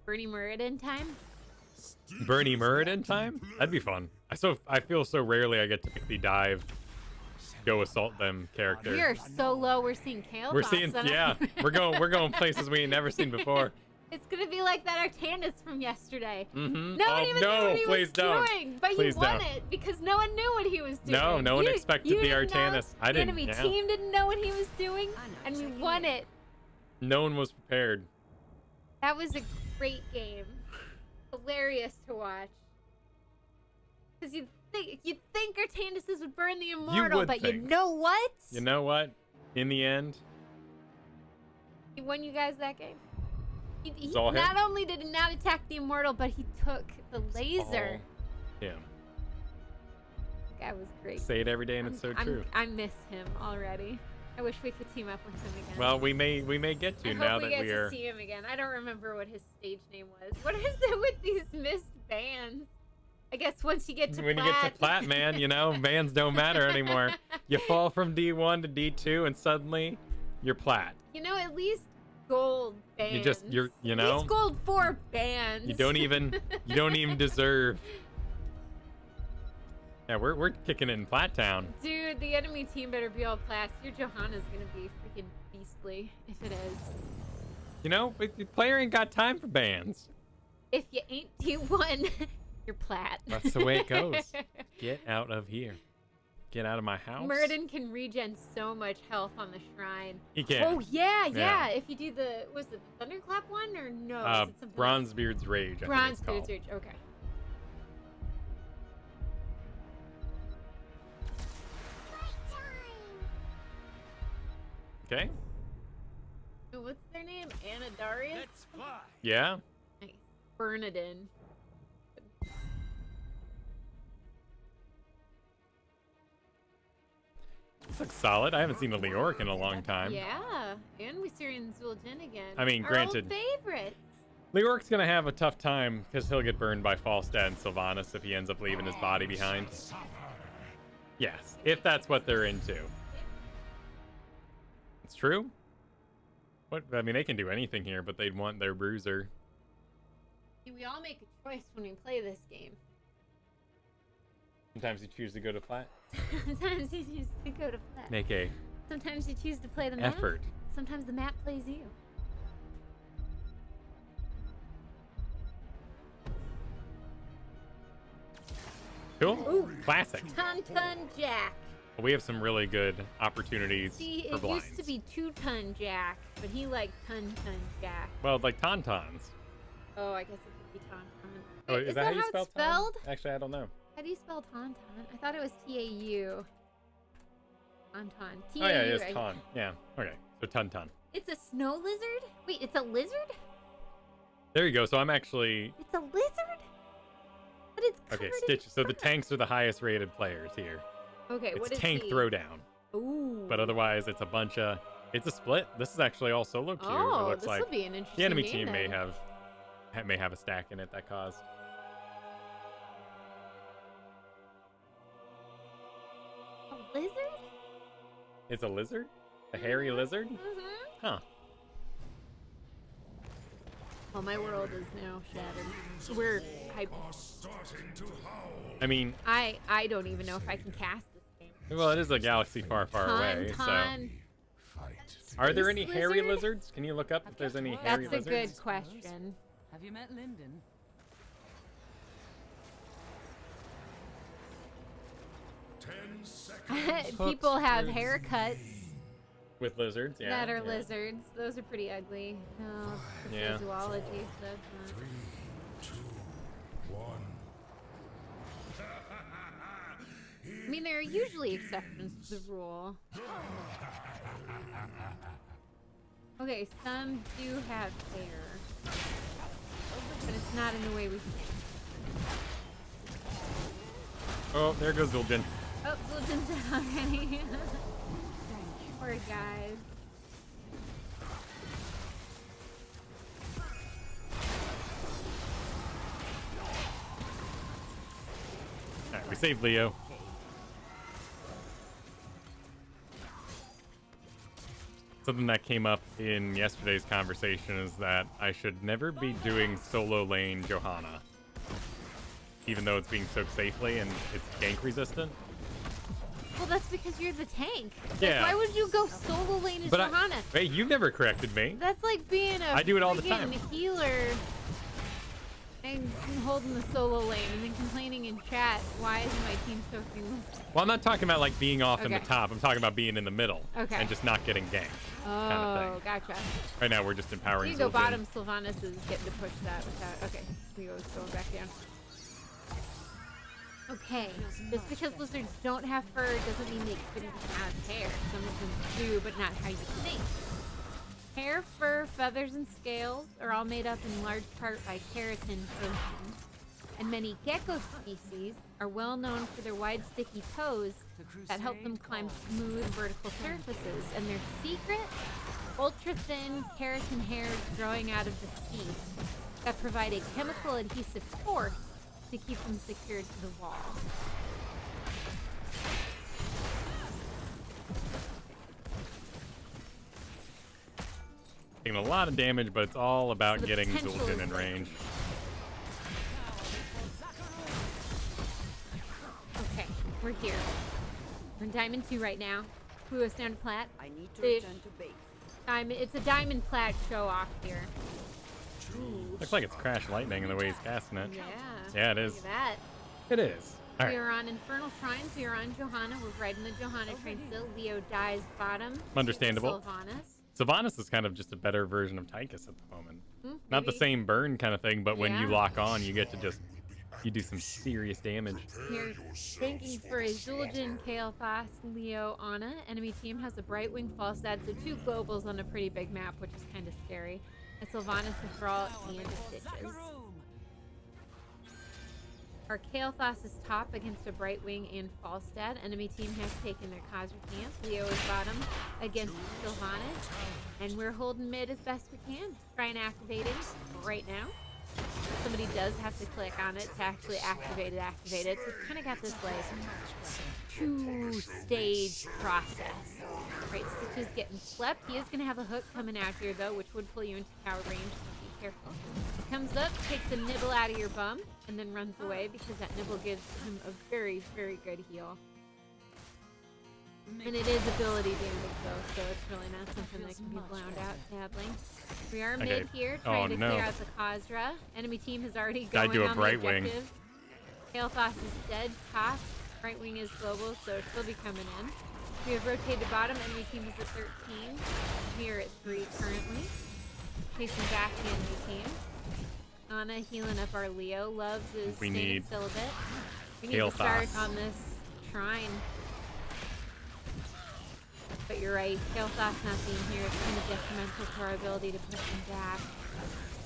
Bernie Muradin time? Bernie Muradin time? That'd be fun. I feel so rarely I get to pick the dive, go assault them character. We are so low. We're seeing kale. We're seeing, yeah. we're going places we ain't never seen before. It's gonna be like that Artanis from yesterday. Mm-hmm. No one even knew what he was don't. doing, but Please he won don't. it because no one knew what he was doing. No one expected the Artanis. I didn't. The enemy team didn't know what he was doing, and we won it. No one was prepared. That was a great game. Hilarious to watch. Because you'd think Artanis would burn the immortal, but you know what? You know what? In the end, He won you guys that game. He all him. not only did he not attack the immortal, but he took the laser. Yeah. That was great. Say it every day, and it's so true. I miss him already. I wish we could team up with him again. Well, we may get to now that we get to see him again. I don't remember what his stage name was. What is it with these missed bands? I guess once you get to when plat. you get to plat, man, you know, bands don't matter anymore. You fall from D1 to D2, and suddenly you're plat. You know, at least gold bands. At least gold 4 bands. You don't even deserve. Yeah, we're kicking it in Plat Town. Dude, the enemy team better be all plats. Your Johanna's gonna be freaking beastly if it is. You know, the player ain't got time for bands. If you ain't D1, you're plat. That's the way it goes. Get out of here. Get out of my house. Muradin can regen so much health on the shrine. He can. Oh yeah. If you do was it the Thunderclap one or no? Bronzebeard's Rage. Bronzebeard's Rage. Okay. Okay. What's their name? Anadarius? Let's fly. Yeah. Nice. Bernadin. This looks solid. I haven't seen a Leoric in a long time. Yeah. And we see Zul'jin again. I mean, our granted. Old favorites. Leoric's gonna have a tough time because he'll get burned by Falstad and Sylvanas if he ends up leaving his body behind. Yes, if that's what they're into. It's true. What? I mean, they can do anything here, but they'd want their bruiser. We all make a choice when we play this game. Sometimes you choose to go to plat. Sometimes you choose to go to plat. Make a Sometimes you choose to play the map. effort. Sometimes the map plays you. Cool. Ooh. Classic. Ton Jack. We have some really good opportunities See, for it blinds. used to be 2-ton Jack, but he liked ton Jack. Well, like Tauntauns. Oh, I guess it could be Tauntaun. Oh, is that how you spell it's spelled? Tauntaun? Actually, I don't know. How do you spell Tauntaun? I thought it was T-A-U. Tauntaun. Oh yeah, it is right? Taun. Yeah. Okay. So Tauntaun. It's a snow lizard? Wait, it's a lizard? There you go. So I'm actually It's a lizard? But it's okay. covered in Stitch. So the fur. tanks are the highest rated players here. Okay, what It's is tank he? throwdown. Ooh. But otherwise, it's a bunch of. It's a split. This is actually all solo queue. Oh, it looks this like will be an interesting the enemy game team may then. have a stack in it that caused. A lizard? It's a lizard. A hairy lizard. Mm-hmm. Huh. Well, my world is now shattered. We're hype. I mean, I don't even know if I can cast this game. well, it is a galaxy far, far away. Tauntaun. So, are there any Space hairy lizard? lizards? Can you look up if there's any hairy That's a lizards? good question. Have you met Lyndon? People have haircuts With lizards, yeah. that are yeah. lizards. Those are pretty ugly. No, this Yeah. is zoology, so that's not. 3, 2, 1. I mean, there are usually exceptions to the rule. Okay, some do have hair, but it's not in the way we think. Oh, there goes Zul'jin. Oh, Zul'jin's dead already. Poor guys. Alright, we saved Leo. Something that came up in yesterday's conversation is that I should never be doing solo lane Johanna. Even though it's being soaked safely and it's gank resistant. Well, that's because you're the tank. Yeah. Like, why would you go solo lane as Johanna? Hey, you've never corrected me. That's like being a I do it all the time. healer and holding the solo lane and then complaining in chat, why isn't my team soaking? Well, I'm not talking about like being off in the top. I'm talking about being in the middle and just not getting ganked. Oh, kind of thing. Gotcha. Right now, we're just empowering. You go bottom. Sylvanas is getting to push that without. Okay, Leo's going back down. Okay, just because lizards don't have fur doesn't mean they couldn't have hair. Some of them do, but not how you think. Hair, fur, feathers, and scales are all made up in large part by keratin protein. And many gecko species are well known for their wide, sticky toes that help them climb smooth vertical surfaces. And their secret? Ultra-thin keratin hairs growing out of the feet that provide a chemical adhesive force to keep them secured to the wall. Taking a lot of damage, but it's all about getting Zul'jin in range. Okay, we're here. We're in Diamond 2 right now. Who goes down to Plat? I need to return to base. It's a Diamond Plat show off here. Looks like it's Crash Lightning in the way he's casting it. Yeah. Yeah, it is. Look at that. It is. All We right. are on Infernal Shrines. We are on Johanna. We're riding the Johanna train still. Leo dies bottom. Understandable. Sylvanas. Sylvanas is kind of just a better version of Tychus at the moment. Not the Maybe. same burn kind of thing, but when you Yeah. lock on, you get to just, you do some serious damage. Here, thanking for a Zul'jin, Kael'thas, Leo, Anna. Enemy team has a Brightwing, Falstad, so 2 globals on a pretty big map, which is kind of scary. And Sylvanas to Thrall and Stitches. Our Kael'thas is top against a Brightwing and Falstad. Enemy team has taken their Khazra camp. Leo is bottom against Sylvanas. And we're holding mid as best we can. Trying activating right now. Somebody does have to click on it to actually activate it. So it's kind of got this like 2-stage process. Right, Stitch is getting slept. He is going to have a hook coming out here though, which would pull you into tower range, so be careful. He comes up, takes a nibble out of your bum, and then runs away because that nibble gives him a very, very good heal. And it is ability damage though, so it's really not something that can be blown out, sadly. We are mid here, trying to clear out the Khazra. Enemy team has already gone do a on the Brightwing. objective. Kael'thas is dead, top. Brightwing is global, so she'll be coming in. We have rotated bottom. Enemy team is at 13. We are at 3 currently. Chasing back the enemy team. Anna healing up our Leo. Loves is staying still a bit. We need to start on this shrine. But you're right, Kael'thas not being here is kind of detrimental to our ability to push them back.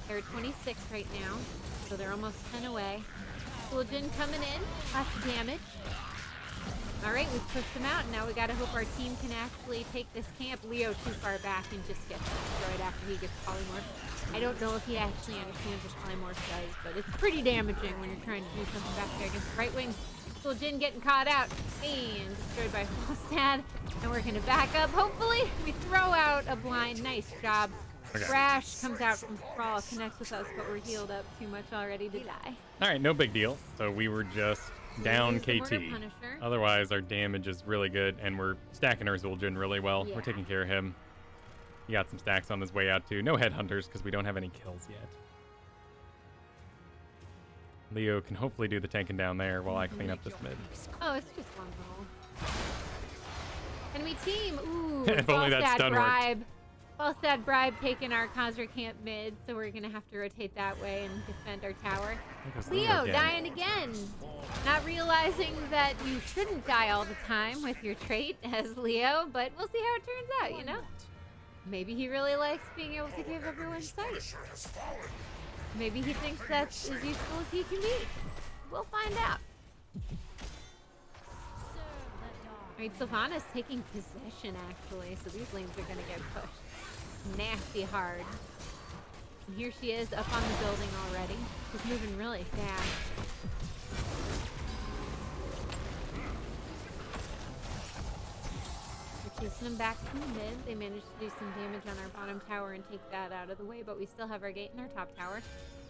They're at 26 right now, so they're almost 10 away. Zul'jin coming in, lots of damage. Alright, we've pushed them out, and now we gotta hope our team can actually take this camp. Leo too far back and just gets destroyed after he gets polymorphed. I don't know if he actually understands what polymorph does, but it's pretty damaging when you're trying to do something back there against the right wing. Zul'jin getting caught out and destroyed by Falstad. And we're gonna back up. Hopefully, we throw out a blind. Nice job. Crash comes out from Thrall, connects with us, but we're healed up too much already to die. All right, no big deal. So we were just down KT. Otherwise, our damage is really good, and we're stacking our Zul'jin really well. Yeah. We're taking care of him. He got some stacks on his way out, too. No headhunters, because we don't have any kills yet. Leo can hopefully do the tanking down there while I clean up this mid. Oh, it's just one hole. Enemy team! Ooh, If only that stun bribe. Falstad bribe taking our Khazra camp mid, so we're gonna have to rotate that way and defend our tower. Leo dying again! Not realizing that you shouldn't die all the time with your trait as Leo, but we'll see how it turns out, you know? Maybe he really likes being able to give everyone sight. Maybe he thinks that's as useful as he can be. We'll find out. Alright, Sylvanas taking possession actually, so these lanes are gonna get pushed nasty hard. And here she is up on the building already. She's moving really fast. Chasing him back from the mid. They managed to do some damage on our bottom tower and take that out of the way, but we still have our gate in our top tower.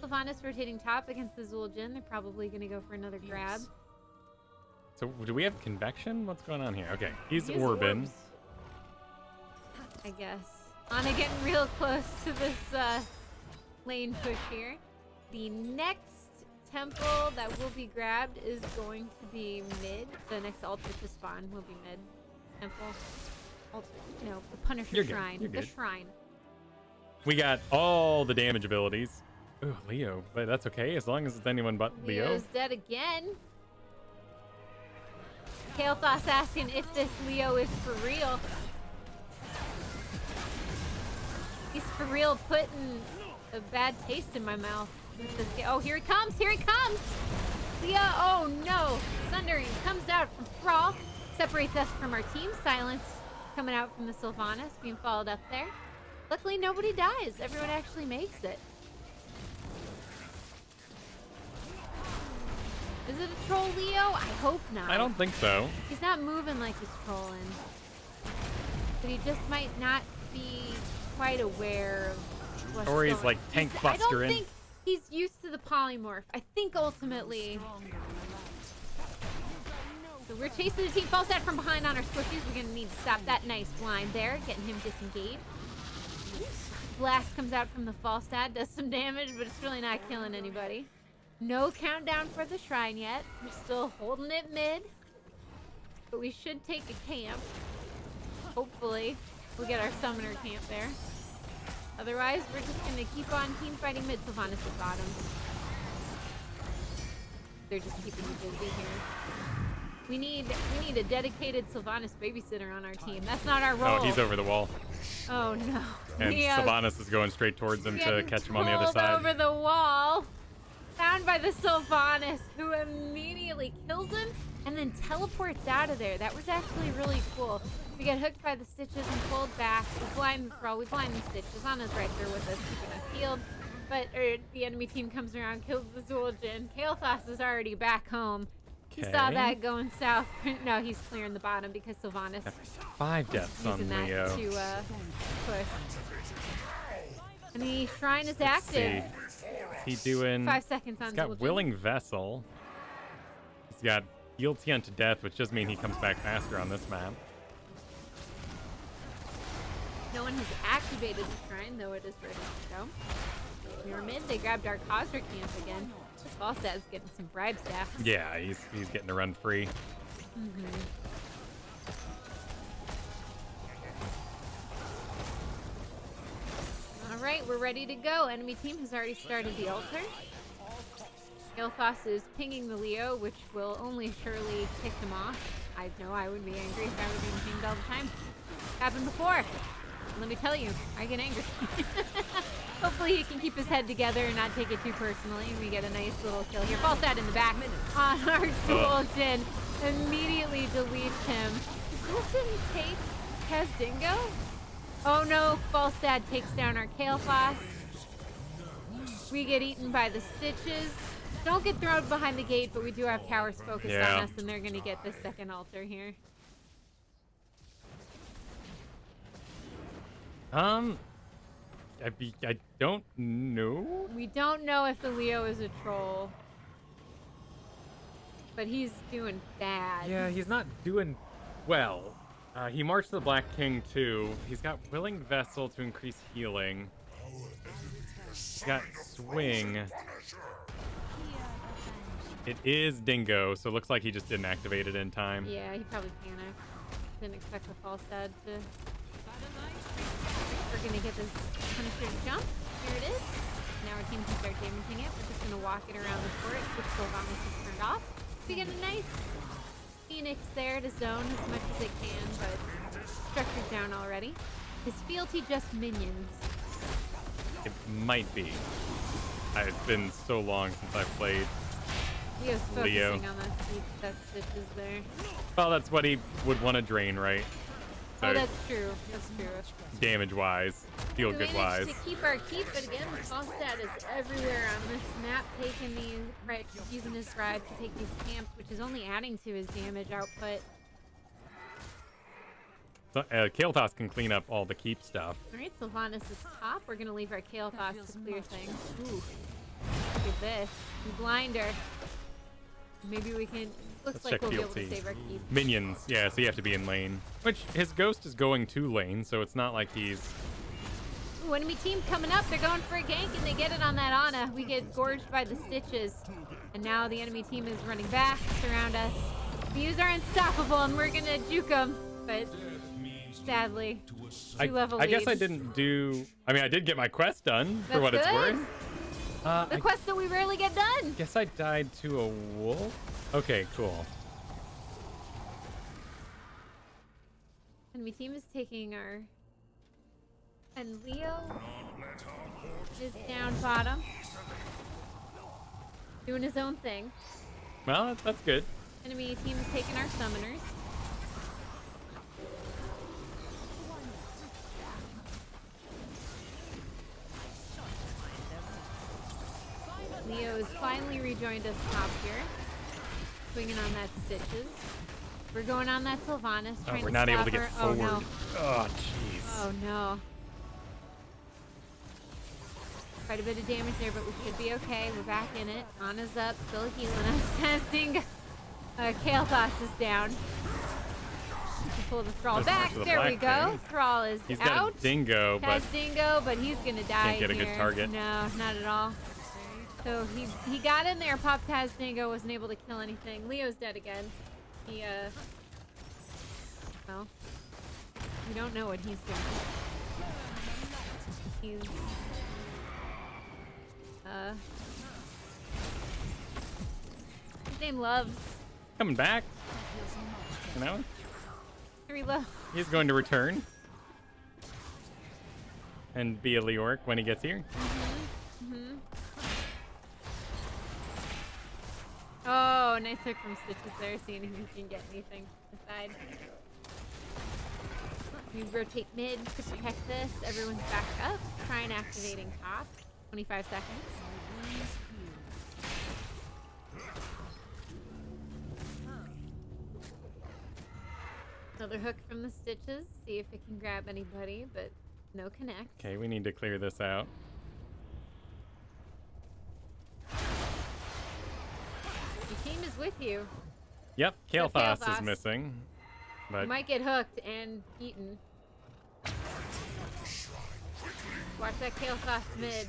Sylvanas rotating top against the Zul'jin. They're probably going to go for another grab. So do we have convection? What's going on here? Okay, he's Orban. Orbs, I guess. Ana getting real close to this lane push here. The next temple that will be grabbed is going to be mid. The next altar to spawn will be mid. Temple. Altar. No, the Punisher You're good. Shrine. You're The good. Shrine. We got all the damage abilities. Ooh, Leo, but that's okay as long as it's anyone but Leo. Leo's dead again. Kael'thas asking if this Leo is for real. He's for real putting a bad taste in my mouth. With this oh, here he comes! Here he comes! Leo, oh no! Thundering comes out from Thrall. Separates us from our team. Silence coming out from the Sylvanas, being followed up there. Luckily, nobody dies. Everyone actually makes it. Is it a troll Leo? I hope not. I don't think so. He's not moving like he's trolling. But he just might not be quite aware of what's Or he's going- like tank I don't bustering. think he's used to the polymorph. I think ultimately... So we're chasing the team Falstad from behind on our squishies. We're gonna need to stop that nice blind there, getting him disengaged. Blast comes out from the Falstad, does some damage, but it's really not killing anybody. No countdown for the shrine yet. We're still holding it mid. But we should take a camp. Hopefully, we'll get our summoner camp there. Otherwise, we're just gonna keep on team fighting mid. Sylvanas at bottom. They're just keeping me busy here. We need a dedicated Sylvanas babysitter on our team. That's not our role. Oh, he's over the wall. Oh no. And Leo's Sylvanas is going straight towards him to getting catch him on the other pulled side. over the wall. Found by the Sylvanas, who immediately kills him and then teleports out of there. That was actually really cool. We get hooked by the stitches and pulled back. We blind the Thrall. We blind the stitches. Ana's right there with us, keeping us healed. But the enemy team comes around, kills the Zul'jin. Kael'thas is already back home. He saw Okay. that going south. No, he's clearing the bottom because Sylvanas 5 deaths on using that Leo. to push. And the shrine is Let's see. active. Is he doing... 5 seconds on He's got Zul'jin. Willing Vessel. He's got Guilty unto Death, which does mean he comes back faster on this map. No one has activated the shrine, though it is ready to go. We were mid, they grabbed our Khazra camp again. Falstad's getting some bribe staff. Yeah, he's getting to run free. Alright, we're ready to go. Enemy team has already started the altar. Kael'thas is pinging the Leo, which will only surely tick him off. I know I would be angry if I were being pinged all the time. Happened before. Let me tell you, I get angry. Hopefully he can keep his head together and not take it too personally. We get a nice little kill here. Falstad in the back on our Zul'jin. Immediately deletes him. Does Zul'jin take Kaz Dingo? Oh no, Falstad takes down our Kael'thas. We get eaten by the stitches. Don't get thrown behind the gate, but we do have towers focused on us, and they're going to get the second altar here. I don't know. We don't know if the Leo is a troll, but he's doing bad. Yeah, he's not doing well. He marched the Black King too. He's got Willing Vessel to increase healing. He's got Swing. It is Dingo, so it looks like he just didn't activate it in time. Yeah, he probably panicked. Didn't expect the Falstad to... We're gonna get this Punisher jump. Here it is. Now our team can start damaging it. We're just gonna walk it around the fort, which Sylvanas has turned off. We get a nice Phoenix there to zone as much as it can, but structure's down already. Is fealty just minions? It might be. It's been so long since I've played. Leo's focusing Leo. on that stitches there. Well, that's what he would want to drain, right? So Oh, that's true. That's true. damage-wise, We feel-good-wise. managed to keep our keep, but again, Falstad is everywhere on this map, taking these, right, using his bribe to take these camps, which is only adding to his damage output. So, Kael'thas can clean up all the keep stuff. All right, Sylvanas is top. We're gonna leave our Kael'thas to clear things. Ooh, look at this. We blind her. Maybe we can. Looks Let's like check we'll be able fealty. to save our keep. Minions, yeah, so you have to be in lane. Which, his ghost is going to lane, so it's not like he's... Ooh, enemy team coming up. They're going for a gank, and they get it on that Ana. We get gorged by the stitches. And now the enemy team is running back, surround us. Views are unstoppable, and we're gonna juke them. But sadly, two-level I guess I lead. didn't do... I mean, I did get my quest done, for That's what it's good. worth. The quest that we rarely get done. Guess I died to a wolf? Okay, cool. Enemy team is taking our... And Leo is down bottom. Doing his own thing. Well, that's good. Enemy team is taking our summoners. Leo has finally rejoined us top here. Swinging on that stitches. We're going on that Sylvanas. Oh, Trying we're to not able stop to get her. forward. Oh no. Oh, jeez. Oh no. Quite a bit of damage there, but we should be okay. We're back in it. Ana's up, still healing us. Testing. Kael'thas is down. Pull the Thrall Just back. went to the There we black go. thing. Thrall is He's out. got a dingo, but Has dingo, but he's gonna die. Can't get a good here. target. No, not at all. So he got in there, popped Taz dingo, wasn't able to kill anything. Leo's dead again. He well, we don't know what he's doing. He's his name Loves. coming back. You know, Three Love. he's going to return. And be a Leoric when he gets here. Oh, nice hook from Stitches there, seeing if he can get anything aside. We rotate mid to protect this. Everyone's back up. Try and activating top. 25 seconds. Another hook from the Stitches. See if it can grab anybody, but no connect. Okay, we need to clear this out. Your team is with you. Yep, Except Kael'thas Kael'thas. is missing. But You might get hooked and eaten. Watch that Kael'thas mid.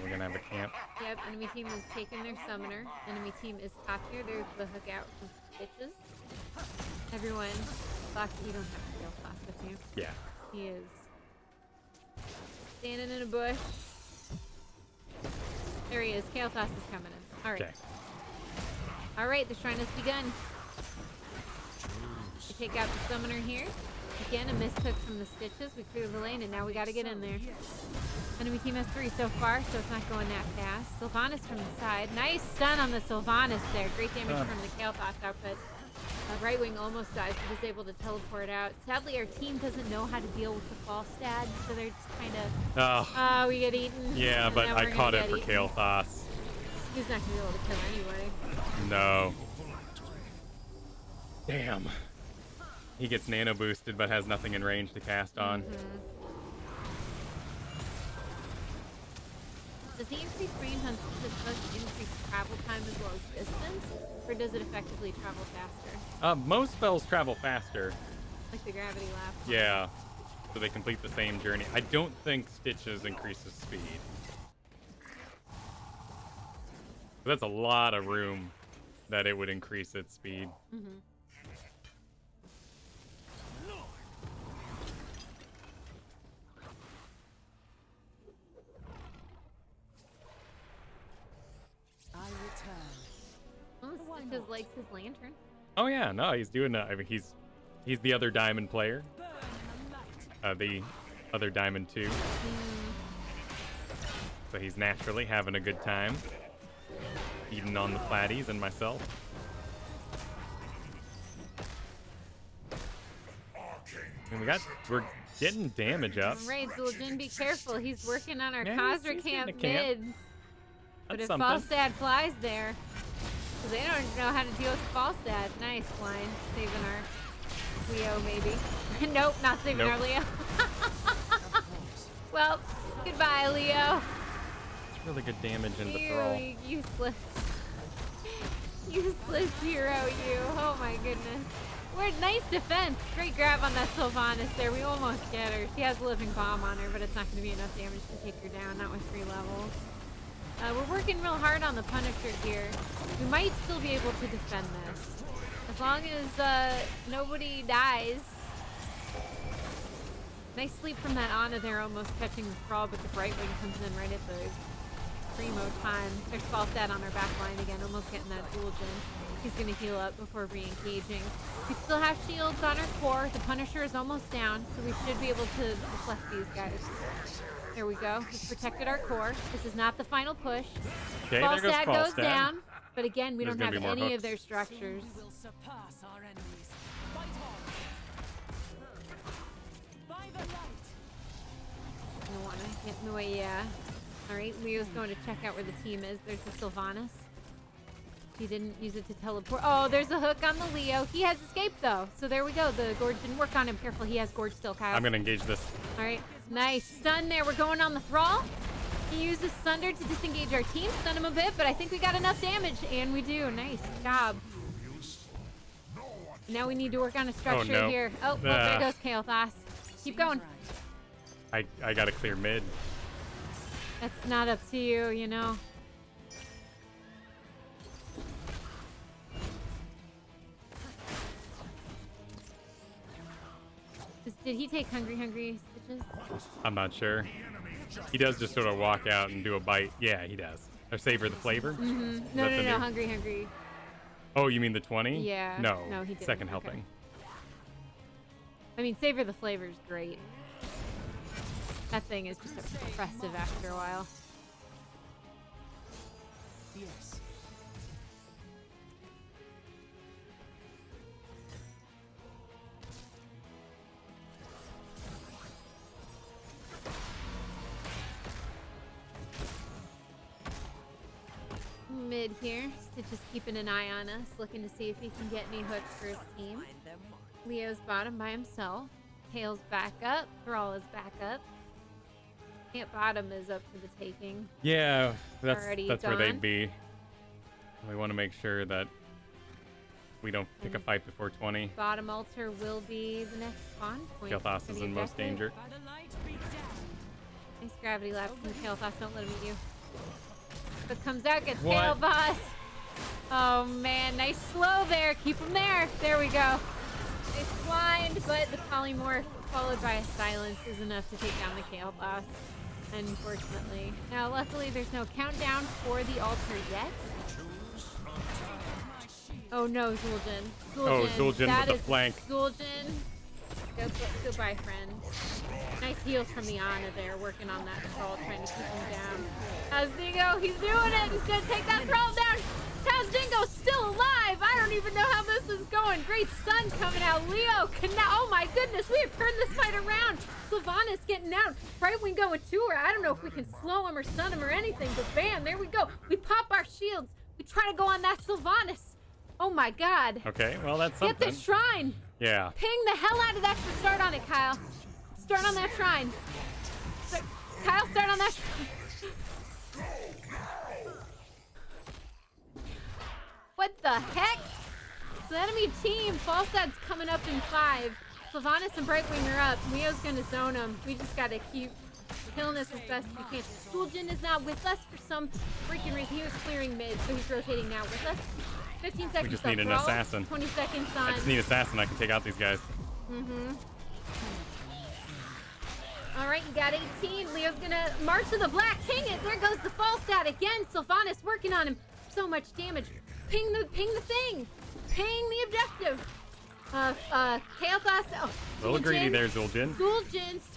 we're gonna have a camp. Yep, enemy team is taking their summoner. Enemy team is top here. There's the hook out from Stitches. Everyone, Fox, you don't have to go Fox with you. Yeah. He is standing in a bush. There he is. Kael'thas is coming in. All right. Okay. All right, the shrine has begun. We take out the summoner here. Again, a missed hook from the Stitches. We clear the lane, and now we got to get in there. Enemy team has 3 so far, so it's not going that fast. Sylvanas from the side. Nice stun on the Sylvanas there. Great damage from the Kael'thas output. Right wing almost dies, but is able to teleport out. Sadly, our team doesn't know how to deal with the false dad, so they're just kind of... Oh. we get eaten. Yeah, and but then I we're caught gonna it for get eaten. Kael'thas. He's not going to be able to kill anyway. No. Damn. He gets nano boosted, but has nothing in range to cast on. Does the increased range on Stitches hook increase travel time as well as distance? Or does it effectively travel faster? Most spells travel faster. Like the gravity lap? Yeah. So they complete the same journey. I don't think Stitches increases speed. That's a lot of room that it would increase its speed. Well, Stitches likes his lantern. Oh yeah, no, he's doing. I mean, he's the other diamond player. The other diamond too. So he's naturally having a good time, eating on the platties and myself. And we're getting damage up. All right, Zul'jin, be careful. He's working on our Yeah, Khazra he's camp getting a camp. mid. But That's if something. Falstad flies there, because they don't know how to deal with Falstad. Nice blind, saving our Leo, maybe. Nope, not saving Nope. our Leo. Well, goodbye, Leo. It's really good damage into You Thrall. useless. Useless hero, you. Oh my goodness. What nice defense. Great grab on that Sylvanas there. We almost get her. She has a living bomb on her, but it's not going to be enough damage to take her down. Not with 3 levels. We're working real hard on the Punisher here. We might still be able to defend this. As long as nobody dies. Nice sleep from that Ana there, almost catching the Thrall, but the Brightwing comes in right at the primo time. There's Falstad on our back line again, almost getting that dual gen. He's going to heal up before re-engaging. We still have shields on our core. The Punisher is almost down, so we should be able to deflect these guys. There we go. We've protected our core. This is not the final push. Okay, Falstad there goes goes down, but again, we There's don't have gonna be more any of hooks. their structures. We will surpass our enemies. Fight on. By the light. I don't want to get in the way, yeah. Alright, Leo's going to check out where the team is. There's the Sylvanas. He didn't use it to teleport. Oh, there's a hook on the Leo. He has escaped, though. So there we go. The Gorge didn't work on him. Careful, he has Gorge still, Kyle. I'm going to engage this. Alright, nice. Stun there. We're going on the Thrall. He uses Thunder to disengage our team. Stun him a bit, but I think we got enough damage. And we do. Nice job. Now we need to work on a structure no. here. Oh, well, there goes Kael'thas. Keep going. I got to clear mid. That's not up to you, you know. Did he take hungry stitches? I'm not sure. He does just sort of walk out and do a bite. Yeah, he does. Or savor the flavor? Mm-hmm. Is No, that no, the no, new- hungry. Oh, you mean the 20? Yeah. No. No, he didn't. Second Okay. helping. I mean, savor the flavor's great. That thing is just oppressive after a while. Yes. Mid here. Stitch is keeping an eye on us, looking to see if he can get any hooks for his team. Find them. Leo's bottom by himself. Tail's back up. Thrall is back up. Camp bottom is up for the taking. Yeah, Already that's where they'd gone. be. We want to make sure that we don't pick a fight before 20. Bottom altar will be the next spawn point. Kael'thas for is the in most objective. danger. By the light, be down. Nice gravity lap from Kael'thas. Don't let him eat you. But comes out, gets What? Kael'thas. Oh man, nice slow there. Keep him there. There we go. Nice blind, but the polymorph followed by a silence is enough to take down the Kael'thas. Unfortunately. Now, luckily, there's no countdown for the altar yet. Oh no, Zul'jin. Oh, Zul'jin That with the is flank. Zul'jin. Goodbye, friend. Nice heals from the Ana there, working on that Thrall, trying to keep him down. How's Dingo? He's doing it! He's gonna take that Thrall down! How's Dingo still alive? I don't even know how this is going. Great stun coming out. Leo can now. Oh my goodness, we have turned this fight around. Sylvanas getting out. Brightwing going to her. I don't know if we can slow him or stun him or anything, but bam, there we go. We pop our shields. We try to go on that Sylvanas. Oh my god. Okay, well, that's something. Get the shrine. Yeah. Ping the hell out of that. Start on it, Kyle. Start on that shrine. Kyle, start on that shrine. What the heck? So the enemy team, Falstad's coming up in 5. Sylvanas and Brightwing are up. Leo's gonna zone them. We just gotta keep killing this as best we can. Zul'jin is not with us for some freaking reason. He was clearing mid, so he's rotating now with us. 15 seconds just left. need an We're all assassin. 20 seconds on. I just need assassin. I can take out these guys. All right, you got 18. Leo's gonna march to the black. Ping it. There goes the Falstad again. Sylvanas working on him. So much damage. Ping the thing. Ping the objective. Kael'thas. Oh, A little greedy Zul'jin. there, Zul'jin. Zul'jin's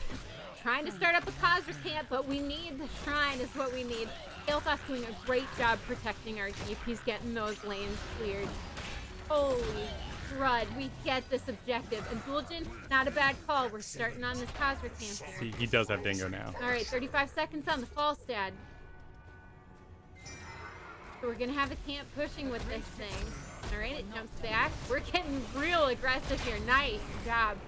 trying to start up a Khazra camp, but we need the shrine is what we need. Kael'thas doing a great job protecting our keep. He's getting those lanes cleared. Holy crud, we get this objective. And Zul'jin, not a bad call. We're starting on this Khazra camp here. He does have Dingo now. All right, 35 seconds on the Falstad. So we're gonna have a camp pushing with this thing. Alright, it jumps back. We're getting real aggressive here. Nice job.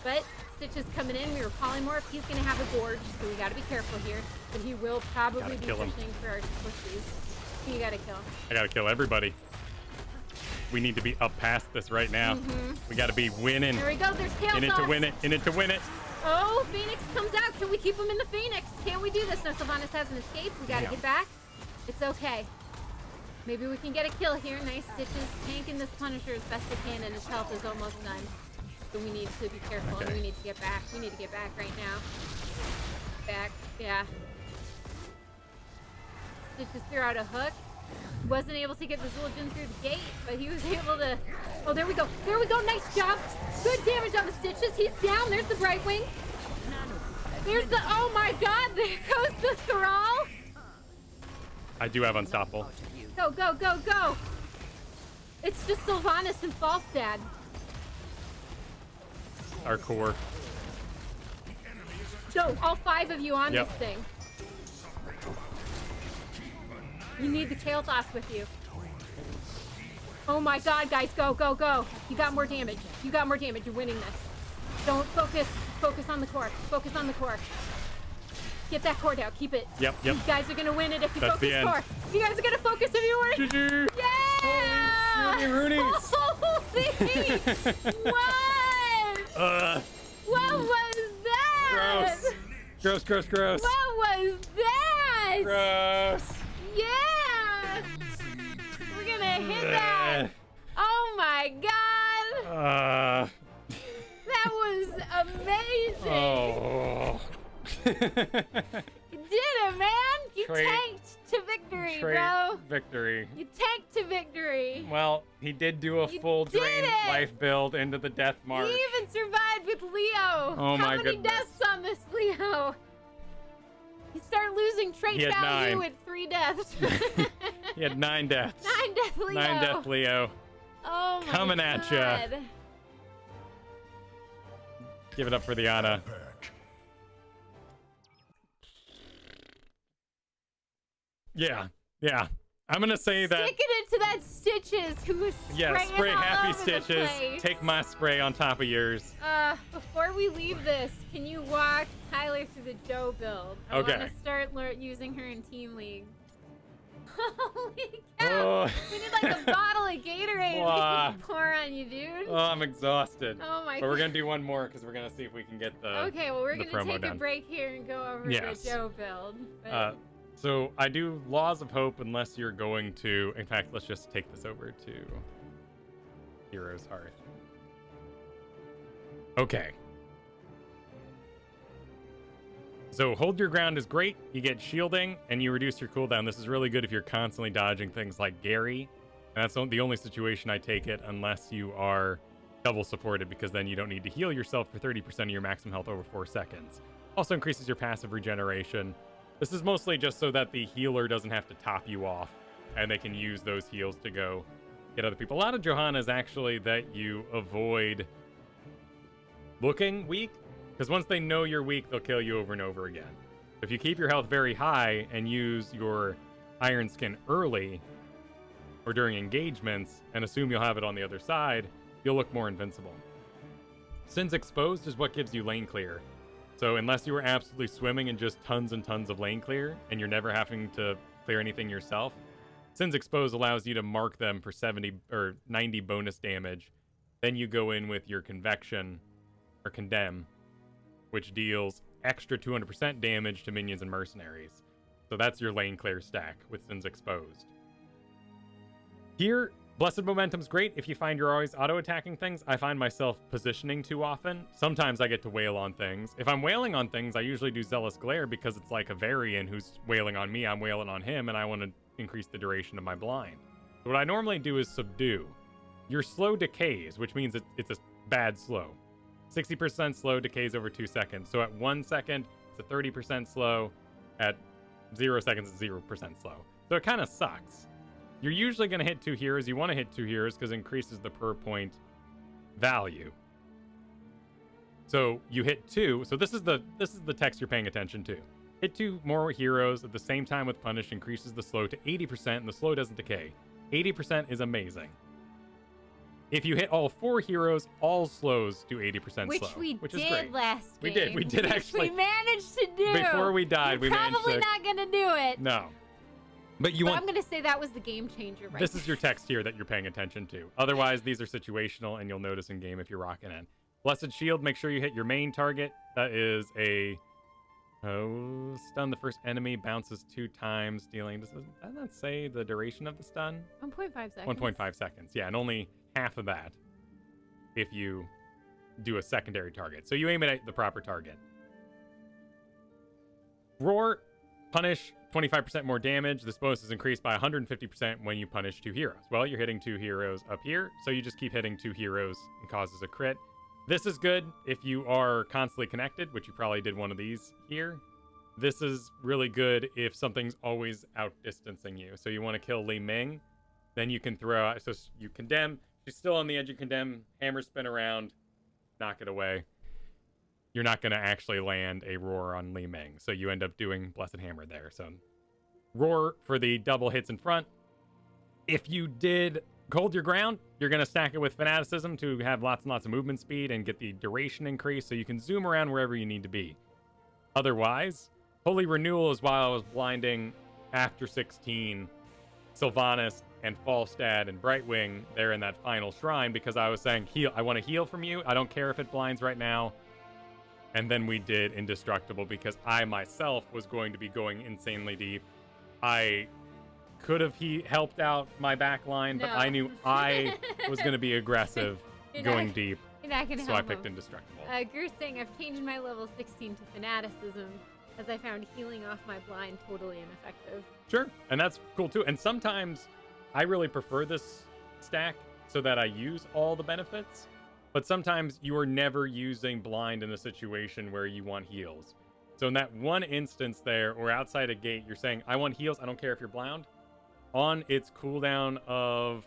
But Stitch is coming in. We were polymorph. He's gonna have a gorge, so we gotta be careful here. But he will probably be pushing for our pushies. You gotta kill him. I gotta kill everybody. We need to be up past this right now. We gotta be winning. There we go. There's Chaos. In it to win it. In it to win it. Oh, Phoenix comes out. Can we keep him in the Phoenix? Can we do this? No, Sylvanas hasn't escaped. We gotta get back. It's okay. Maybe we can get a kill here. Nice Stitches. Tanking this Punisher as best they can, and his health is almost done. So we need to be careful, and we need to get back. We need to get back right now. Back. Yeah. Stitches threw out a hook. Wasn't able to get the Zul'jin through the gate, but he was able to... Oh, there we go. There we go. Nice job. Good damage on the Stitches. He's down. There's the Brightwing. There's the... Oh, my God. There goes the Thrall. I do have Unstoppable. Go, go, go, go. It's just Sylvanas and Falstad. Our core. So, all 5 of you on this thing. You need the Kael'thas with you. Oh my God, guys, go, go, go. You got more damage. You got more damage. You're winning this. Don't focus. Focus on the core. Focus on the core. Get that core down. Keep it. Yep. You guys are going to win it if you That's focus core. You guys are going to focus if you win. GG. Yeah! Holy Roonies. Holy! What was that? Gross. What was that? Gross. Yeah! We're gonna hit that! Oh my God! That was amazing! Oh. You did it, man! You tanked to victory, bro! Victory. You tanked to victory! Well, he did do a full drain life build into the death march. He even survived with Leo! Oh my How many goodness. deaths on this Leo? You start losing trait value 9. at 3 deaths. He had 9 deaths. 9 death Leo. 9 death Leo. Oh my Coming God. at ya. Give it up for the Ana. Yeah. I'm gonna say that. Sticking it to that Stitches who was spraying spray all happy over the Stitches. place. Take my spray on top of yours. Before we leave this, can you walk Tyler through the Joe build? I want to start using her in Team League. Holy cow! We need like a bottle of Gatorade we can pour on you, dude. Oh, I'm exhausted. Oh my God. But we're gonna do one more because we're gonna see if we can get the. Okay, well we're the gonna take promo a break here and go over Yes. the Joe build. But... So I do Laws of Hope unless you're going to. In fact, let's just take this over to Heroes Hearth. Okay. So hold your ground is great. You get shielding and you reduce your cooldown. This is really good if you're constantly dodging things like Gary. And that's the only situation I take it unless you are double supported, because then you don't need to heal yourself for 30% of your maximum health over 4 seconds. Also increases your passive regeneration. This is mostly just so that the healer doesn't have to top you off and they can use those heals to go get other people. A lot of Johanna is actually that you avoid looking weak, because once they know you're weak, they'll kill you over and over again. If you keep your health very high and use your Iron Skin early or during engagements and assume you'll have it on the other side, you'll look more invincible. Sins Exposed is what gives you lane clear. So unless you were absolutely swimming in just tons and tons of lane clear and you're never having to clear anything yourself, Sins Exposed allows you to mark them for 70 or 90 bonus damage. Then you go in with your Convection or Condemn, which deals extra 200% damage to minions and mercenaries. So that's your lane clear stack with Sins Exposed. Here, Blessed Momentum's great if you find you're always auto-attacking things. I find myself positioning too often. Sometimes I get to wail on things. If I'm wailing on things, I usually do Zealous Glare because it's like a Varian who's wailing on me, I'm wailing on him, and I want to increase the duration of my blind. So what I normally do is Subdue. Your slow decays, which means it's a bad slow. 60% slow decays over 2 seconds. So at 1 second, it's a 30% slow. At 0 seconds, it's 0% slow. So it kind of sucks. You're usually going to hit 2 heroes. You want to hit 2 heroes because it increases the per point value. So you hit 2. So this is the text you're paying attention to. Hit 2 more heroes at the same time with punish increases the slow to 80%, and the slow doesn't decay. 80% is amazing. If you hit all 4 heroes, all slows do 80% Which slow, which is we great. did last We game. did. We did actually. We managed to do. Before we died, we You're managed probably to. not gonna do it. No. But you But want. I'm gonna say that was the game changer, right? This is your text here that you're paying attention to. Otherwise, these are situational, and you'll notice in game if you're rocking in. Blessed Shield, make sure you hit your main target. That is a stun the first enemy, bounces 2 times, dealing. Does that not say the duration of the stun? 1.5 seconds. 1.5 seconds. Yeah, and only half of that if you do a secondary target. So you aim it at the proper target. Roar, punish, 25% more damage. This bonus is increased by 150% when you punish 2 heroes. Well, you're hitting 2 heroes up here, so you just keep hitting 2 heroes and causes a crit. This is good if you are constantly connected, which you probably did one of these here. This is really good if something's always outdistancing you. So you want to kill Li Ming, then you can throw out, so you condemn, she's still on the edge, you condemn, hammer spin around, knock it away. You're not going to actually land a roar on Li Ming, so you end up doing Blessed Hammer there. So roar for the double hits in front. If you did hold your ground, you're going to stack it with Fanaticism to have lots and lots of movement speed and get the duration increase so you can zoom around wherever you need to be. Otherwise, Holy Renewal is while I was blinding after 16, Sylvanas and Falstad and Brightwing there in that final shrine because I was saying, heal. I want to heal from you. I don't care if it blinds right now. And then we did Indestructible because I myself was going to be going insanely deep. I could have helped out my back line, but No. I knew I was going to be aggressive going not- deep, You're not gonna so I help picked him. Indestructible. Greer's saying I've changed my level 16 to Fanaticism as I found healing off my blind totally ineffective. Sure, and that's cool too. And sometimes I really prefer this stack so that I use all the benefits, but sometimes you are never using blind in a situation where you want heals. So in that one instance there, or outside a gate, you're saying, I want heals, I don't care if you're blind. On its cooldown of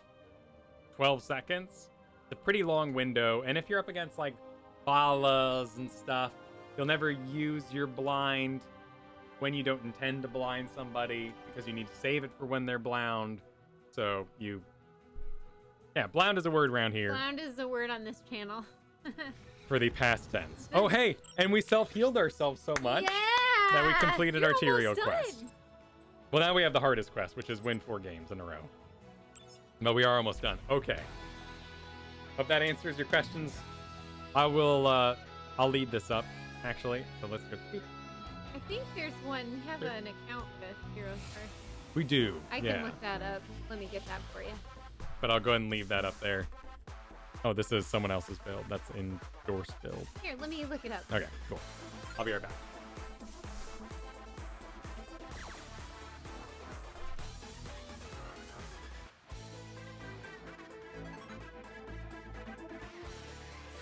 12 seconds, it's a pretty long window, and if you're up against like balas and stuff, you'll never use your blind when you don't intend to blind somebody because you need to save it for when they're blind. So yeah, blind is a word around here Blind is the word on this channel. for the past tense. Oh, hey, and we self-healed ourselves so much that we completed You're Arterial almost quest. done. Well, now we have the hardest quest, which is win 4 games in a row. But we are almost done. Okay. Hope that answers your questions. I'll lead this up, actually. So let's go. I think there's one. We have an account with Heroes First. We do. I can look that up. Let me get that for you. But I'll go ahead and leave that up there. Oh, this is someone else's build. That's endorsed build. Here, let me look it up. Okay, cool. I'll be right back.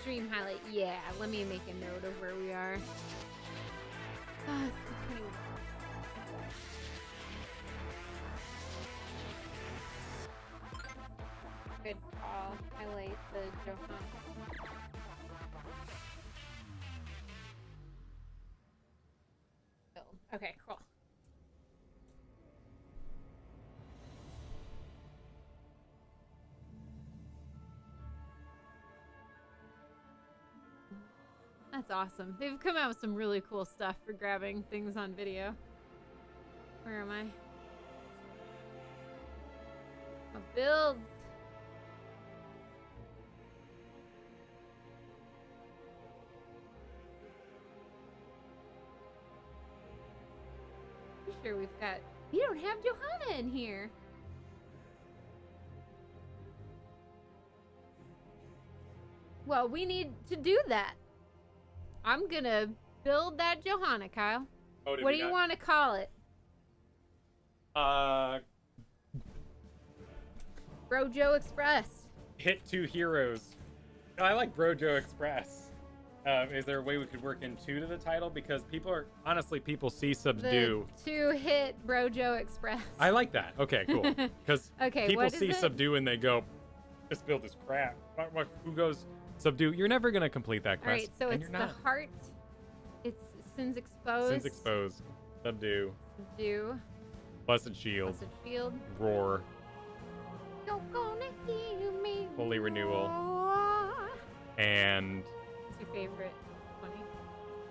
Stream highlight. Yeah, let me make a note of where we are. Ah, good call. Highlight the Johan. Okay, cool. That's awesome. They've come out with some really cool stuff for grabbing things on video. Where am I? My builds. Pretty sure we've got. We don't have Johanna in here. Well, we need to do that. I'm gonna build that Johanna, Kyle. Oh, What do you want to call it? Brojo Express. Hit 2 heroes. No, I like Brojo Express. Is there a way we could work in 2 to the title? Because people see Subdue. The 2-hit Brojo Express. I like that. Okay, cool. Because Okay, people what is see it? Subdue and they go, this build is crap. Who goes Subdue? You're never going to complete that All quest. right, so and it's you're the not. heart. It's Sins Exposed. Sins Exposed. Subdue. Do. Blessed Shield. Blessed Shield. Roar. You're gonna heal me. Holy Renewal. roar. And What's your favorite? 20?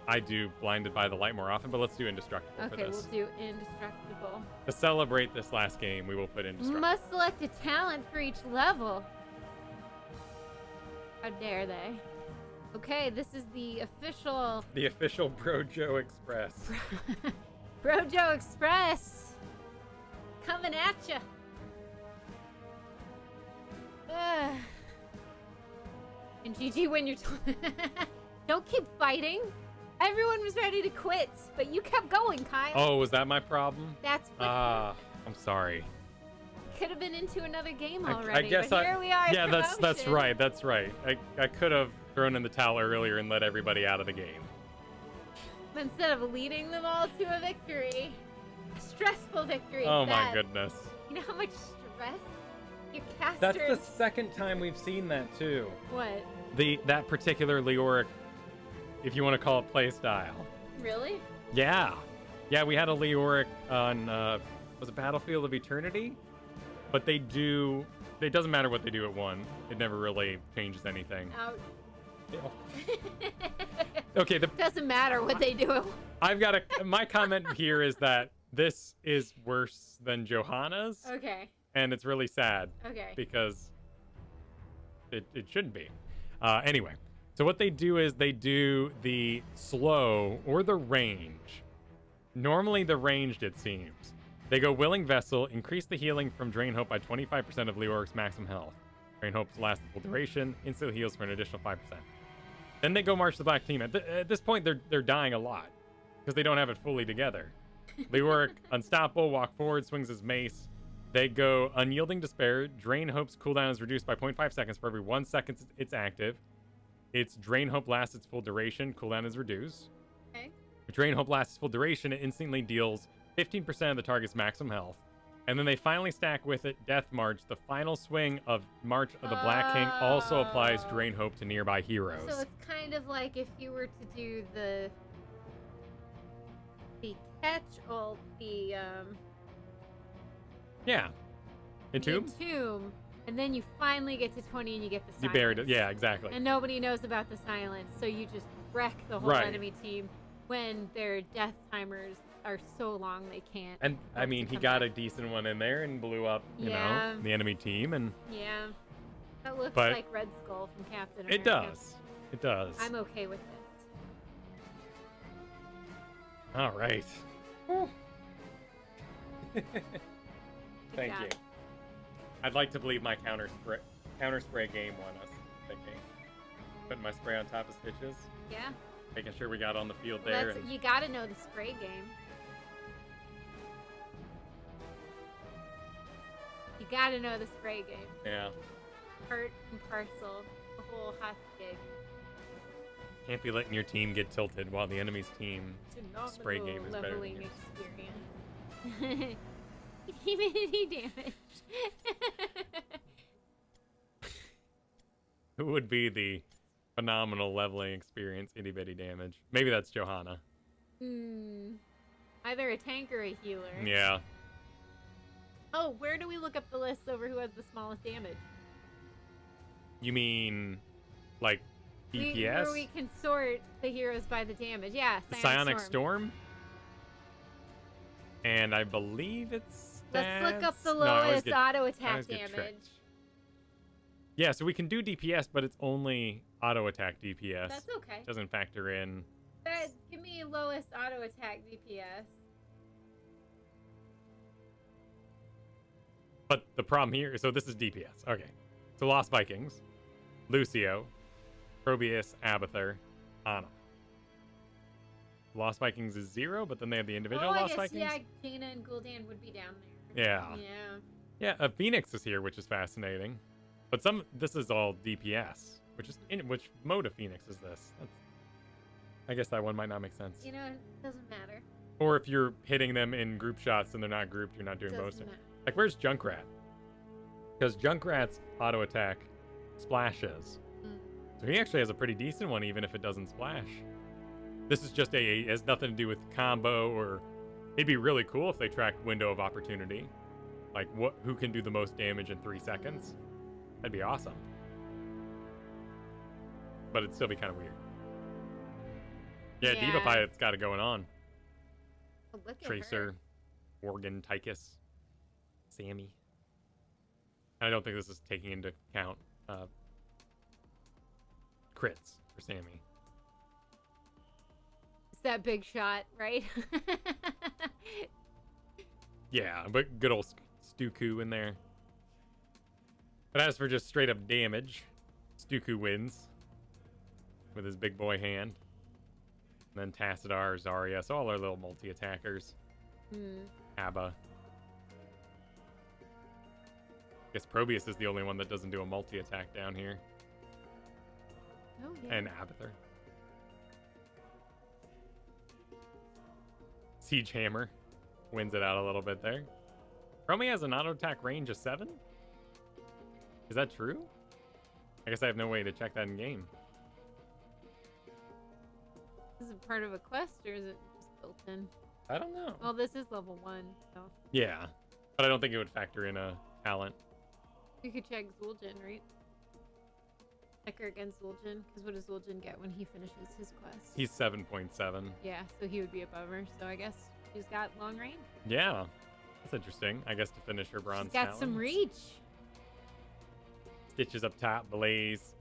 I do Blinded by the Light more often, but let's do Indestructible for Okay, this. we'll do Indestructible. To celebrate this last game, we will put Indestructible. Must select a talent for each level. How dare they? Okay, this is the official The official Brojo Express. Brojo Express coming at you. And GG when you're don't keep fighting. Everyone was ready to quit, but you kept going, Kyle. Oh, was that my problem? That's what I'm sorry. could have been into another game I already. guess but here we are. Yeah, at that's promotion. right. That's right. I could have thrown in the towel earlier and let everybody out of the game. But instead of leading them all to a victory, a stressful victory. Oh my that- goodness. You know how much stress your casters. That's the second time we've seen that too. What? That particular Leoric, if you want to call it play style. Really? Yeah. Yeah, we had a Leoric on was it Battlefield of Eternity? But it doesn't matter what they do at one. It never really changes anything. Out. Okay, Doesn't matter what they do. my comment here is that this is worse than Johanna's, Okay. and it's really sad Okay. because it shouldn't be. Anyway, so what they do is they do the slow or the range. Normally the ranged, it seems. They go Willing Vessel, increase the healing from Drain Hope by 25% of Leoric's maximum health. Drain Hope lasts the full duration, instantly heals for an additional 5%. Then they go March the Black Team. At this point, they're dying a lot because they don't have it fully together. Leoric, Unstoppable, walk forward, swings his mace. They go Unyielding Despair. Drain Hope's cooldown is reduced by 0.5 seconds for every 1 second it's active. Its Drain Hope lasts its full duration. Cooldown is reduced. Okay. If Drain Hope lasts its full duration, it instantly deals 15% of the target's maximum health. And then they finally stack with it Death March. The final swing of March of the Black King also applies Drain Hope to nearby heroes. So it's kind of like if you were to do the catch ult, Yeah. Entomb? Entomb, and then you finally get to 20 and you get the silence. You buried it. Yeah, exactly. And nobody knows about the silence, so you just wreck the whole Right. enemy team when their death timers are so long they can't. And I hope mean, to he come got back. a decent one in there and blew up, Yeah. the enemy team, and Yeah. That looks But- like Red Skull from Captain America. it does. It does. I'm okay with it. All right. Good Thank job. you. I'd like to believe my counter spray game won us. Thinking, putting my spray on top of Stitches, Yeah. making sure we got on the field Well, there. that's, you gotta know the spray game. You gotta know the spray game. Yeah, Part and parcel, the whole hot gig. can't be letting your team get tilted while the enemy's team spray game is better than leveling yours. experience. Immunity damage. Who would be the phenomenal leveling experience itty bitty damage? Maybe that's Johanna. Either a tank or a healer. Yeah. Oh, where do we look up the list over who has the smallest damage? You mean like DPS? Where we can sort the heroes by the damage. Yeah, Psionic Storm. And I believe it's Let's look up the No, I always lowest get- auto I attack always get damage. tricked. Yeah, so we can do DPS, but it's only auto attack DPS. That's okay. Doesn't factor in. Give me lowest auto attack DPS. But the problem here, so this is DPS. Okay. So Lost Vikings, Lucio, Probius, Abathur, Ana. Lost Vikings is 0, but then they have the individual I Lost guess, Vikings. yeah, Jaina and Gul'dan would be down there. Yeah. Yeah. Yeah, Phoenix is here, which is fascinating. But this is all DPS, which mode of Phoenix is this? I guess that one might not make sense. You know, it doesn't matter. Or if you're hitting them in group shots and they're not grouped, you're not doing Doesn't boasting. matter. Like, where's Junkrat? Because Junkrat's auto attack splashes. So he actually has a pretty decent one, even if it doesn't splash. This is just it has nothing to do with combo or It'd be really cool if they tracked window of opportunity. Like, who can do the most damage in 3 seconds? That'd be awesome. But it'd still be kind of weird. Yeah, Diva Pilot's got it going on. Oh, look at Tracer, her. Morgan, Tychus, Sammy. I don't think this is taking into account crits for Sammy. It's that big shot, right? Yeah, but good old Stuku in there. But as for just straight up damage, Stuku wins with his big boy hand. And then Tassadar, Zarya, so all our little multi-attackers. Abba. Guess Probius is the only one that doesn't do a multi-attack down here. Oh, yeah. And Abathur. Siege Hammer wins it out a little bit there. Chromie has an auto-attack range of 7? Is that true? I guess I have no way to check that in game. Is it part of a quest or is it just built in? I don't know. Well, this is level 1, so. Yeah, but I don't think it would factor in a talent. We could check Zul'jin, right? Check her against Zul'jin, because what does Zul'jin get when he finishes his quest? He's 7.7. Yeah, so he would be above her, so I guess she's got long range. Yeah, that's interesting. I guess to finish her bronze She's got some talents. reach. Stitches up top, Blaze,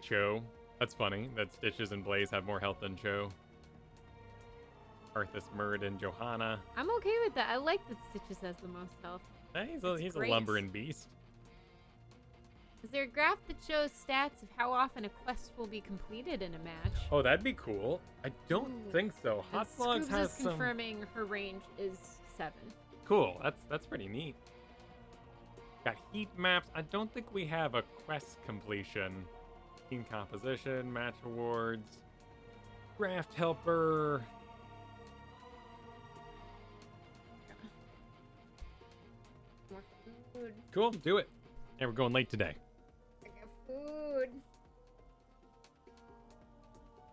Cho. That's funny that Stitches and Blaze have more health than Cho. Arthas, Murd, and Johanna. I'm okay with that. I like that Stitches has the most health. Hey, he's a great. lumbering beast. Is there a graph that shows stats of how often a quest will be completed in a match? Oh, that'd be cool. I don't think so. And Hot Slugs Scoops has is some... confirming her range is 7. Cool. That's pretty neat. Got heat maps. I don't think we have a quest completion. Team composition, match awards, draft helper. More food. Cool, do it. And we're going late today. I got food.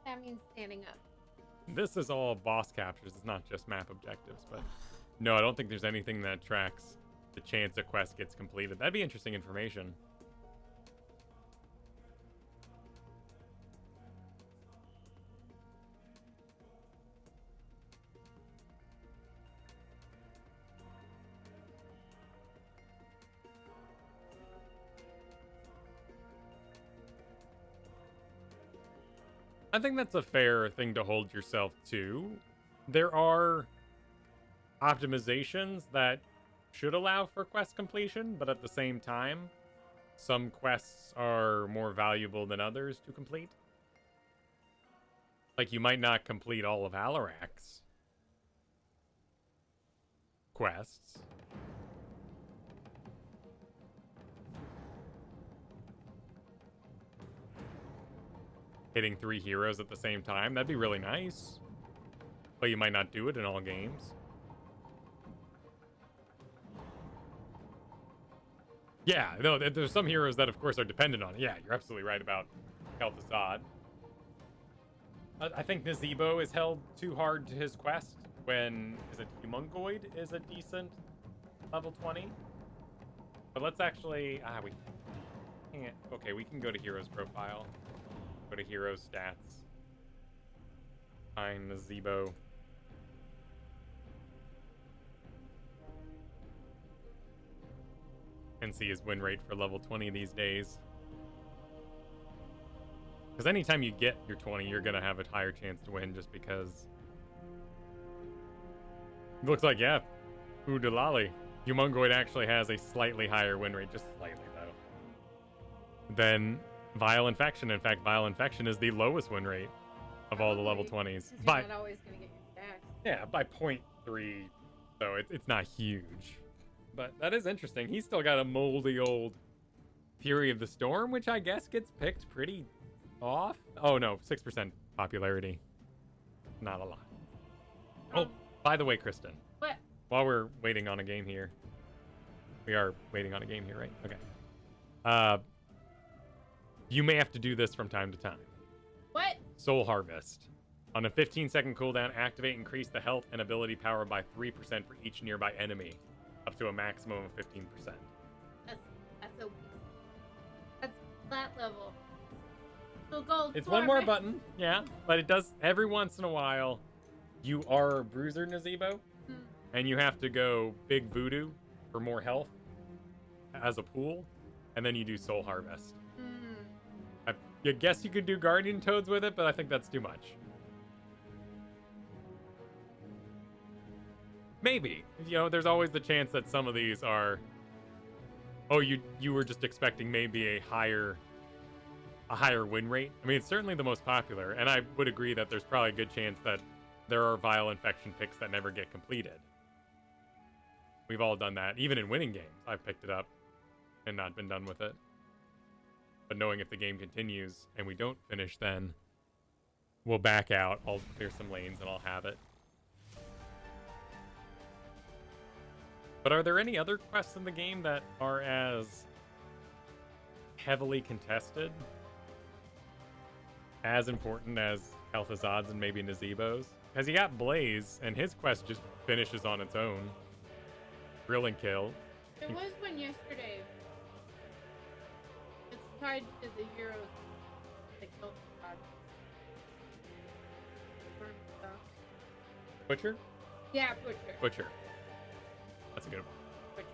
That means standing up. This is all boss captures. It's not just map objectives, but no, I don't think there's anything that tracks the chance a quest gets completed. That'd be interesting information. I think that's a fair thing to hold yourself to. There are optimizations that should allow for quest completion, but at the same time, some quests are more valuable than others to complete. Like, you might not complete all of Alarak's quests. Hitting 3 heroes at the same time, that'd be really nice. But you might not do it in all games. Yeah, no, there's some heroes that, of course, are dependent on it. Yeah, you're absolutely right about Kel'Thuzad. I think Nazebo is held too hard to his quest when, is it Humungoid is a decent level 20? But let's actually, we can't, okay, we can go to Heroes Profile. Go to Hero Stats. Find Nazebo. And see his win rate for level 20 these days. Because anytime you get your 20, you're going to have a higher chance to win just because... It looks like, yeah, Udalali. Humungoid actually has a slightly higher win rate, just slightly though, than Vile Infection. In fact, Vile Infection is the lowest win rate of all the level 20s. You're not always going to get your stacks. Yeah, by 0.3, so it's not huge. But that is interesting. He's still got a moldy old Fury of the Storm, which I guess gets picked pretty off. Oh, no, 6% popularity. Not a lot. Oh, by the way, Kristen. What? While we're waiting on a game here. We are waiting on a game here, right? Okay. You may have to do this from time to time. What? Soul Harvest. On a 15-second cooldown, activate increase the health and ability power by 3% for each nearby enemy, up to a maximum of 15%. That's OP. That's flat level. Still gold. It's for one more me. button, yeah, but it does every once in a while. You are Bruiser Nazebo, and you have to go Big Voodoo for more health as a pool, and then you do Soul Harvest. I guess you could do Guardian Toads with it, but I think that's too much. Maybe. You know, there's always the chance that some of these are... Oh, you were just expecting maybe a higher win rate. I mean, it's certainly the most popular, and I would agree that there's probably a good chance that there are Vile Infection picks that never get completed. We've all done that. Even in winning games, I've picked it up and not been done with it. But knowing if the game continues and we don't finish, then we'll back out. I'll clear some lanes and I'll have it. But are there any other quests in the game that are as heavily contested, as important as Kel'Thuzad's and maybe Nazebo's? Because you got Blaze, and his quest just finishes on its own. Drill and kill. There was one yesterday. It's tied to the heroes that killed God. Butcher? Yeah, Butcher. Butcher. That's a good one.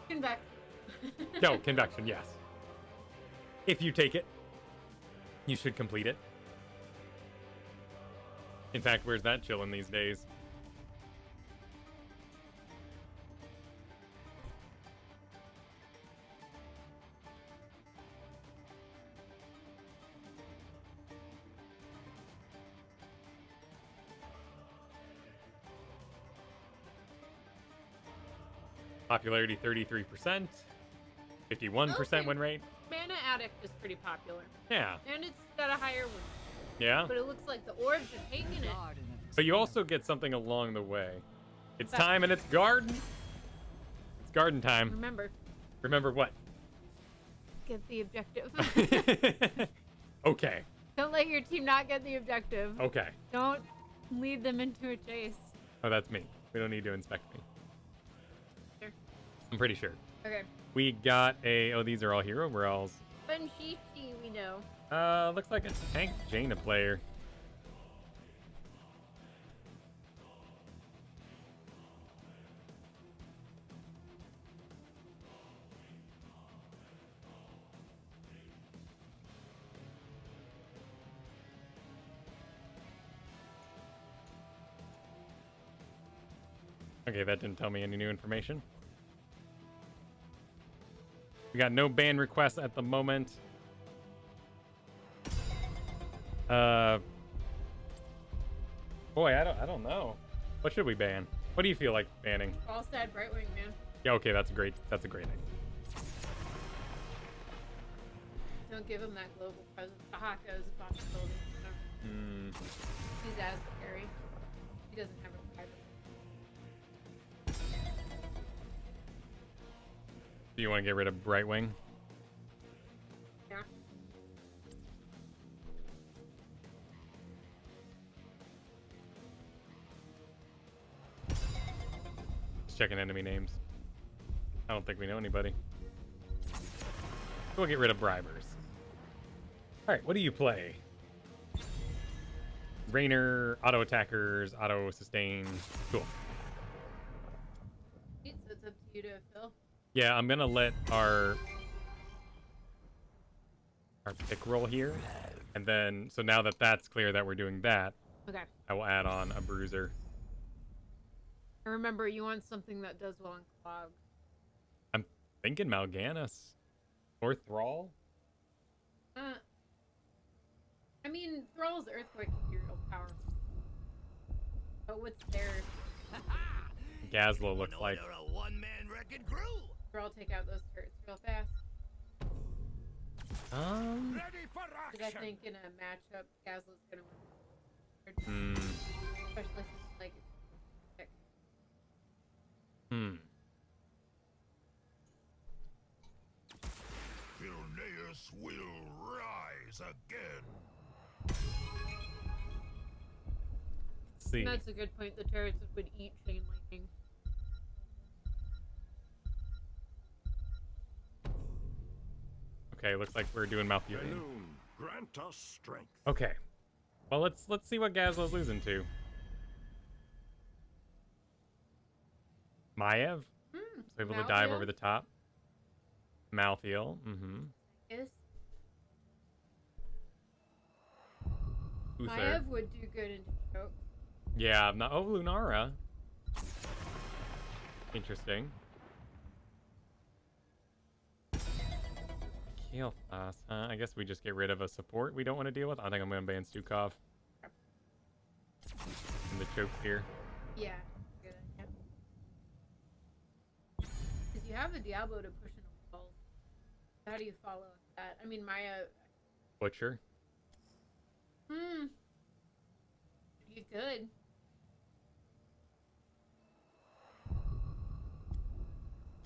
Convex. No, convection, yes. If you take it, you should complete it. In fact, where's that chillin' these days? Popularity 33%, 51% Okay. win rate. Mana Addict is pretty popular. Yeah, And it's got a higher win. yeah. But it looks like the orbs are taking it. Garden of But you also get something along the way. It's That- time and it's garden. It's garden time. Remember, Remember what? get the objective. Okay, Don't let your team not get the objective. okay. Don't lead them into a chase. Oh, that's me. We don't need to inspect me. Sure. I'm pretty sure. Okay. We got a... Oh, these are all hero brawls. Bunshishi, we know. Looks like a Tank Jaina player. Okay, that didn't tell me any new information. We got no ban requests at the moment. Boy, I don't know. What should we ban? What do you feel like banning? Falstad Brightwing, man. Yeah, okay, that's a great idea. Don't give him that global presence. Ahaka is a possibility. He's as scary. He doesn't have a fiber. Do you want to get rid of Brightwing? Yeah. Just checking enemy names. I don't think we know anybody. We'll get rid of Bribers. Alright, what do you play? Rainer, auto attackers, auto sustain. Cool. So it's up to you to fill. Yeah, I'm gonna let our pick roll here. And then, so now that that's clear that we're doing that, Okay. I will add on a bruiser. And remember, you want something that does well in clogs. I'm thinking Mal'Ganis. Or Thrall. I mean, Thrall's Earthquake can be real powerful. But what's theirs? Gazlo looks like. You're a one-man wrecking crew. Thrall take out those turrets real fast. Ready for Because I action. think in a matchup, Gazlo's gonna win. Especially since, like, pick. Vilneus will rise. rise again. Let's see. That's a good point. The turrets would eat chain lightning. Okay, looks like we're doing Malfurion. Balloon, grant us strength. Okay. Well, let's see what Gazlo's losing to. Maiev? So able to dive Malthael? over the top. Malthael. Mm-hmm. Yes. Uther. Maiev would do good into choke. Yeah, not oh Lunara. Interesting. Keel'Thas, huh? I guess we just get rid of a support we don't want to deal with. I think I'm gonna ban Stukov. And the chokes here. Yeah. Good idea. Because you have a Diablo to push in a wall. How do you follow that? I mean, Maya. Butcher. You could.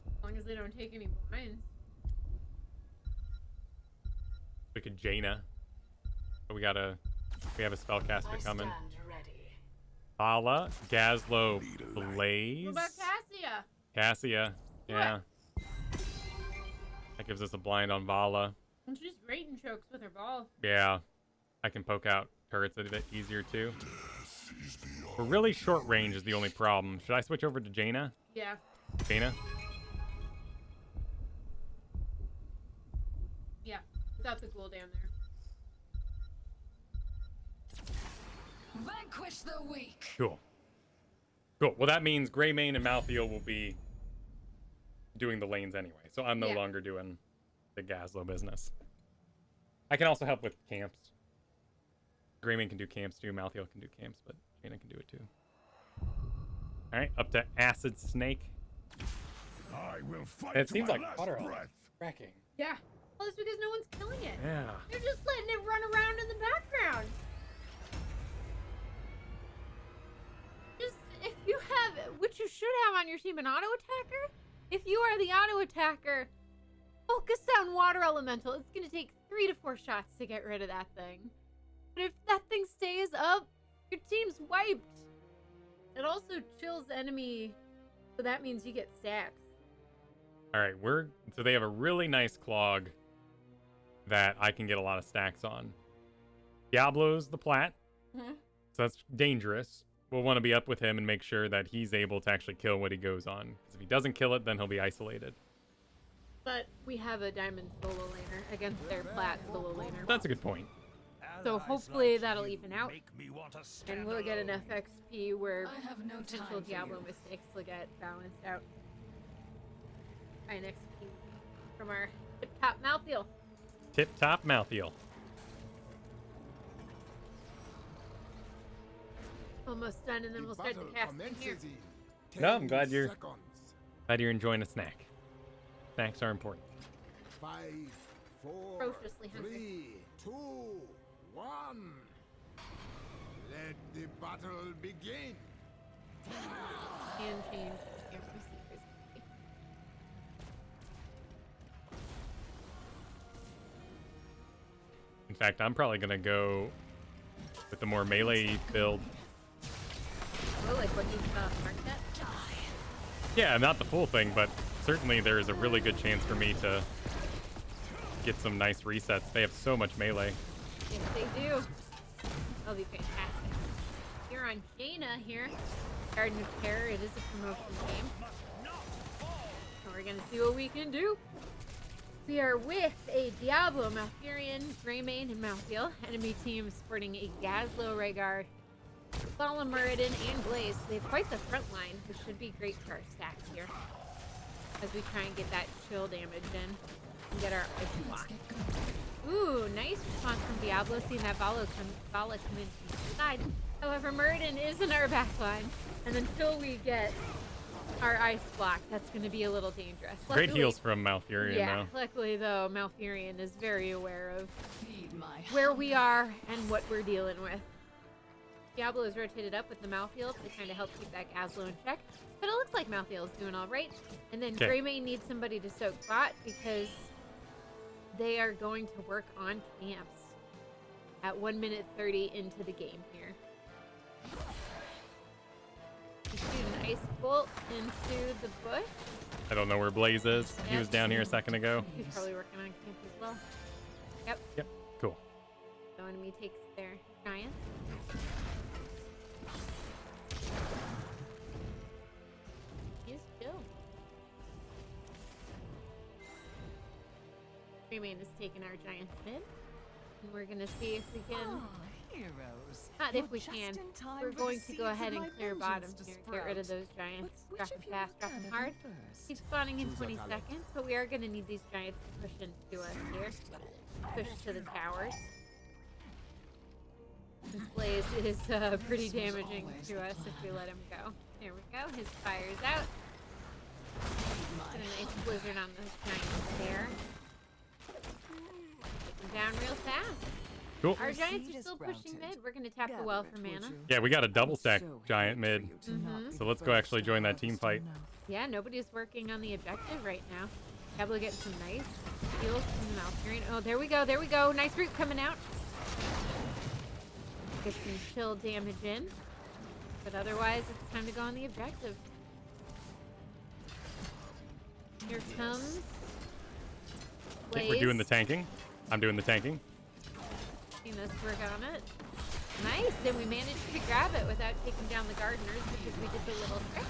As long as they don't take any blinds. We could Jaina. But we have a spellcaster coming. Vala, Gazlo, Blaze. What about Cassia? Cassia. Yeah. That gives us a blind on Vala. And she's great in chokes with her ball. Yeah. I can poke out turrets a bit easier too. We're really short range is the only problem. Should I switch over to Jaina? Yeah. Jaina? Yeah. Without the cooldown there. Vanquish the weak. Cool. Cool. Well, that means Greymane and Malthael will be doing the lanes anyway. So I'm no longer doing the Gazlo business. I can also help with camps. Greymane can do camps too. Malthael can do camps, but Jaina can do it too. All right, up to Acid Snake. I will fight It to seems my like last Potterell breath. cracking. Yeah. Well, it's because no one's killing it. Yeah. They're just letting it run around in the background. Just, if you have, which you should have on your team, an auto attacker, if you are the auto attacker, focus down Water Elemental. It's going to take 3 to 4 shots to get rid of that thing. But if that thing stays up, your team's wiped. It also chills enemy, so that means you get stacks. All right, so they have a really nice clog that I can get a lot of stacks on. Diablo's the plat, so that's dangerous. We'll want to be up with him and make sure that he's able to actually kill what he goes on. Because if he doesn't kill it, then he'll be isolated. But we have a diamond solo laner against their plat solo laner. That's a good point. So hopefully that'll even out. Make me want to stand And we'll get alone. enough XP where I have no potential time for Diablo you. mistakes will get balanced out. Alright, XP from our tip-top Malthael. Tip-top Malthael. Almost done, and then we'll start the casting here. No, I'm glad you're enjoying a snack. Snacks are important. 5, 4, Ferociously hungry. 3, 2, 1. Let the battle begin. And change every series. In fact, I'm probably going to go with the more melee build. Oh, like what you marked at? Yeah, not the full thing, but certainly there is a really good chance for me to get some nice resets. They have so much melee. Yes, they do. That'll be fantastic. You're on Jaina here. Garden of Terror, it is a promotion game. So we're gonna see what we can do. We are with a Diablo, Malfurion, Greymane, and Malthael. Enemy team sporting a Gazlo, Rhaegar, Fallen Muradin, and Blaze. They have quite the front line, which should be great for our stacks here. As we try and get that chill damage in and get our ice block. Ooh, nice response from Diablo, seeing that Vala come in from the side. However, Muradin is in our back line, and until we get our ice block, that's going to be a little dangerous. Great heals from Malfurion, yeah, though. luckily, though, Malfurion is very aware of Feed my where we are and what we're dealing with. Diablo is rotated up with the Malthael to kind of help keep that Gazlo in check. But it looks like Malthael is doing all right. And then Greymane needs somebody to soak bot because they are going to work on camps. at 1 minute 30 into the game here. You shoot an ice bolt into the bush. I don't know where Blaze is. He was down here a second ago. He's probably working on camp as well. Yep. Yep. Cool. So enemy takes their giant. He's chill. Remain is taking our giant's mid. And we're gonna see if we can. Heroes. Not You're if we just can. in time We're for going the to go seeds ahead of and my clear bottom vengeance to here. Get rid of sprout. those giants. But Drop which them of you fast, drop would them rather hard. be first? He's spawning in Choose a 20 talent. seconds, but we are going to need these giants to push into us here. Push to the towers. This Blaze is pretty damaging to us if we let him go. There we go. His fire's out. Get a nice blizzard on those giants there. Take them down real fast. Cool. Our The giants seed are is still pushing sprouted. mid. We're going to tap the Gather well it, for would mana. you? Yeah, we got a double stack So giant happy mid. for you to not be So let's go first actually join that and team have fight. enough. Yeah, nobody's working on the objective right now. Diablo getting some nice heals from the Malfurion. Oh, there we go, there we go. Nice root coming out. Get some chill damage in. But otherwise, it's time to go on the objective. Here comes Okay, we're doing the Blaze. tanking. I'm doing the tanking. Seen us work on it. Nice, and we managed to grab it without taking down the gardeners because we did the little trick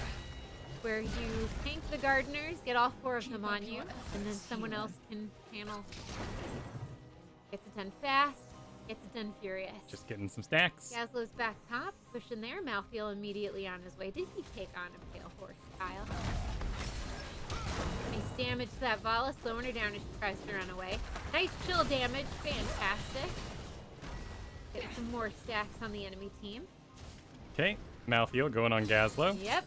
where you tank the gardeners, get all 4 of them on you, and then someone else can channel. Gets it done fast, gets it done furious. Just getting some stacks. Gazlo's back top, pushing there. Malthael immediately on his way. Did he take on a pale horse, Kyle? Nice damage to that Vala, slowing her down as she tries to run away. Nice chill damage, fantastic. Get some more stacks on the enemy team. Okay, Malthael going on Gazlo. Yep,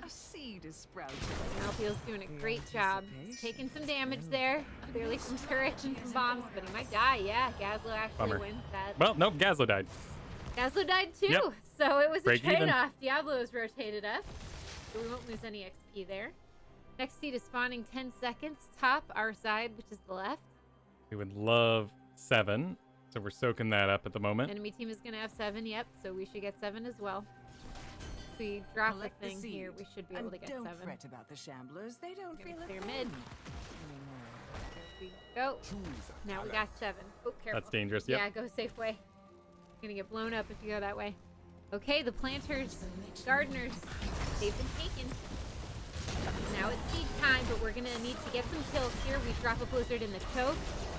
A seed is sprouted. Malthael's doing a great job. He's taking some damage there, clearly from turrets and from bombs, but he might die. Yeah, Gazlo actually Bummer. wins that. Well, nope, Gazlo died. Gazlo died too, Yep. so it was Break a even. trade-off. Diablo's rotated up, so we won't lose any XP there. Next seed is spawning 10 seconds. Top, our side, which is the left. We would love 7, so we're soaking that up at the moment. Enemy team is going to have 7, yep, so we should get 7 as well. If we drop the Collect the thing here, seed. we should be able to And get don't 7. fret about the shamblers. They don't Gonna feel clear it mid. anymore. There we go. Choose a Now we talent. got 7. Oh, careful. That's dangerous. Yep. Yeah, go safe way. You're gonna get blown up if you go that way. Okay, the planters, gardeners, they've been taken. Now it's seed time, but we're gonna need to get some kills here. We drop a blizzard in the choke.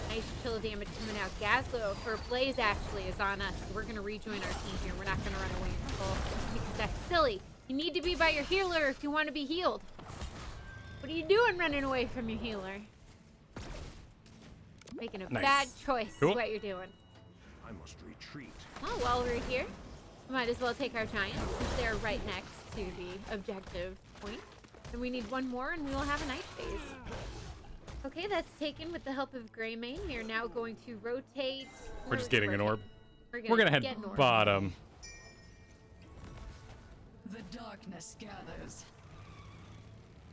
Nice chill damage coming out. Gazlo for Blaze actually is on us. We're gonna rejoin our team here. We're not gonna run away in full because that's silly. You need to be by your healer if you want to be healed. What are you doing running away from your healer? Making a Nice. bad choice Cool. is what you're doing. I must retreat. Oh, while we're here, we might as well take our giants since they're right next to the objective point. And we need 1 more and we will have a night phase. Okay, that's taken with the help of Greymane. We are now going to rotate. We're just getting an orb. We're We're gonna get head an orb. bottom. The darkness gathers.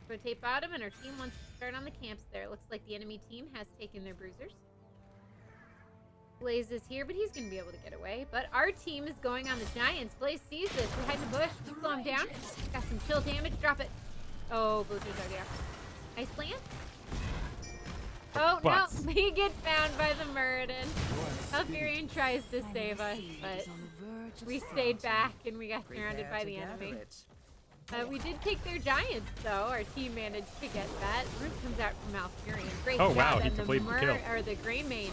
Rotate bottom, and our team wants to start on the camps there. Looks like the enemy team has taken their bruisers. Blaze is here, but he's going to be able to get away. But our team is going on the giants. Blaze sees this. We're hiding the bush. Slow him down. Got some chill damage. Drop it. Oh, Blizzard's already out. Nice lance. Oh, Butts. no. We get found by the Muradin. Alfurion tries to save us, Seed but is on the verge of we stayed sprouting. back and we got surrounded Prepare by to the gather enemy. it. We did take their giants, though. Our team managed to get that. Root comes out from Alfurion. Great Oh, job. wow, he And completed the kill. Or the Greymane